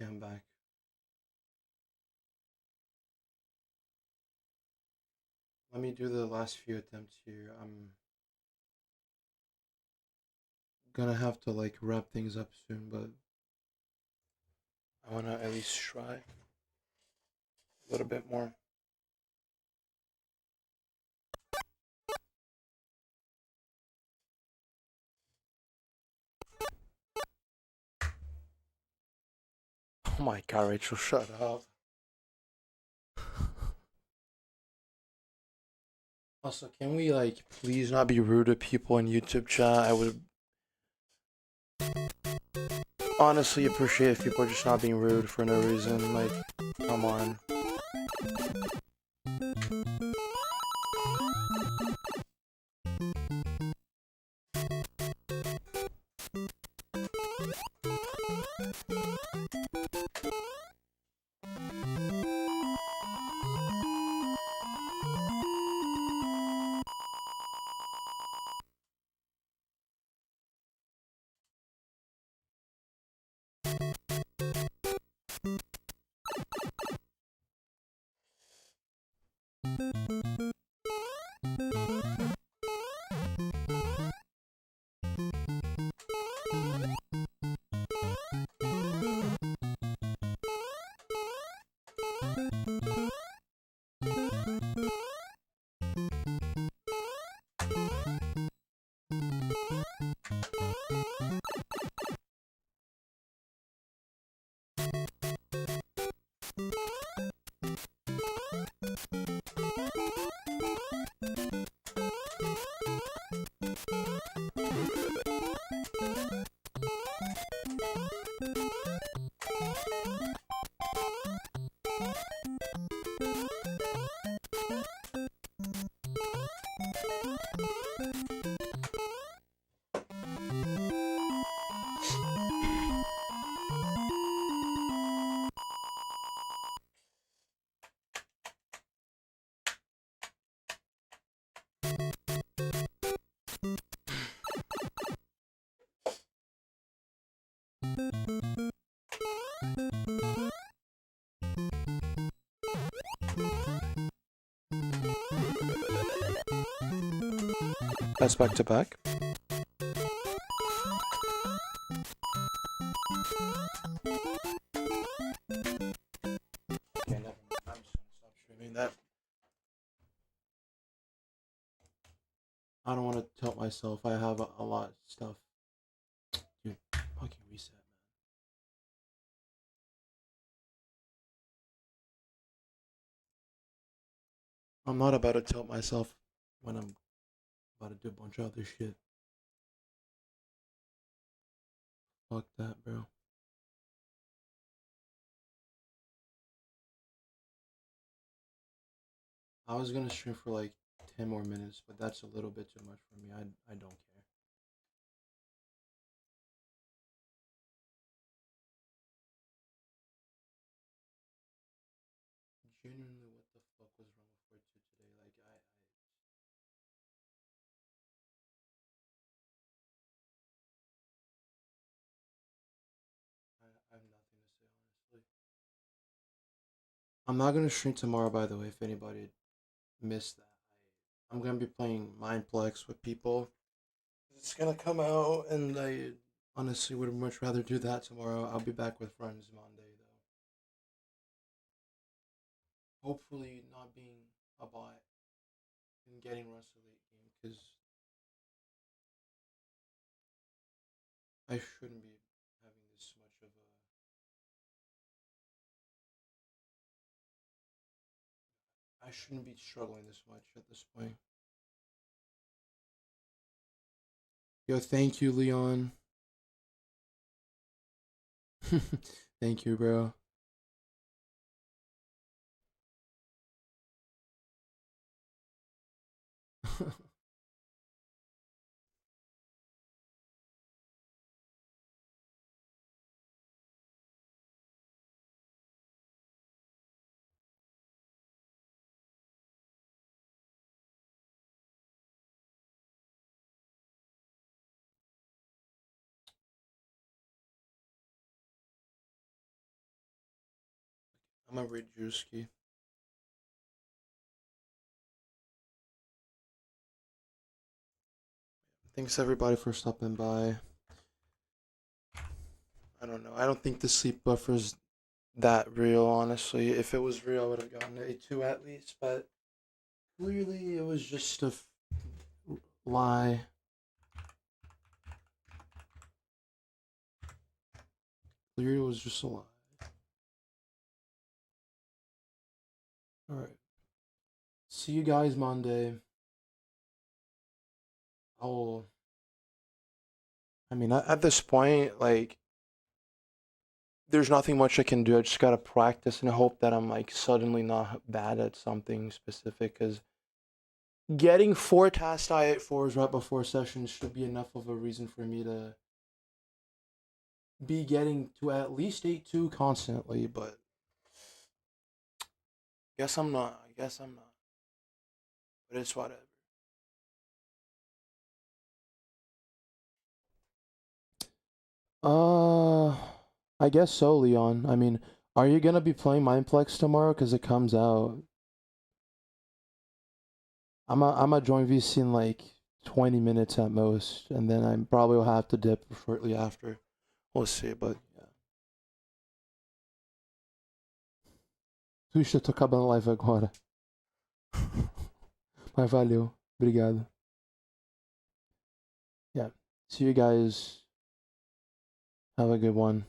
Speaker 1: Okay, I'm back. Let me do the last few attempts here. I'm gonna have to like wrap things up soon, but I wanna at least try a little bit more. Oh my god, Rachel, shut up. Also, can we like please not be rude to people in YouTube chat? I would honestly appreciate if people are just not being rude for no reason. Like, come on. That's back to back. Okay, never mind. I'm just gonna stop streaming that. I don't want to tell myself I have a lot of stuff. Dude, fucking reset, man. I'm not about to tell myself when I'm about to do a bunch of other shit. Fuck that, bro. I was gonna stream for like 10 more minutes, but that's a little bit too much for me. I don't care. Genuinely, what the fuck was wrong with 42 today? Like, I have nothing to say, honestly. I'm not gonna stream tomorrow, by the way, if anybody missed that. I'm gonna be playing Mindplex with people. It's gonna come out, and I honestly would much rather do that tomorrow. I'll be back with friends Monday, though. Hopefully, not being a bot and getting rushed late game, because I shouldn't be having this much of a. I shouldn't be struggling this much at this point. Yo, thank you, Leon. Thank you, bro. I'm gonna read Drewski. Thanks everybody for stopping by. I don't know. I don't think the sleep buffer's that real, honestly. If it was real, I would have gotten a 2 at least, but clearly it was just a lie. Clearly it was just a lie. Alright. See you guys Monday. I mean, at this point, like, there's nothing much I can do. I just gotta practice and hope that I'm like suddenly not bad at something specific. Because getting 4 TAS Tie 8-4s right before sessions should be enough of a reason for me to be getting to at least 8-2 constantly. But guess I'm not. I guess I'm not. But it's whatever. Uh, I guess so, Leon. I mean, are you gonna be playing Mindplex tomorrow? Cause it comes out. I'm a join VC in like 20 minutes at most, and then I probably will have to dip shortly after. We'll see, but yeah. Tuxa, tô acabando a live agora. Mas valeu. Obrigado. Yeah. See you guys. Have a good one.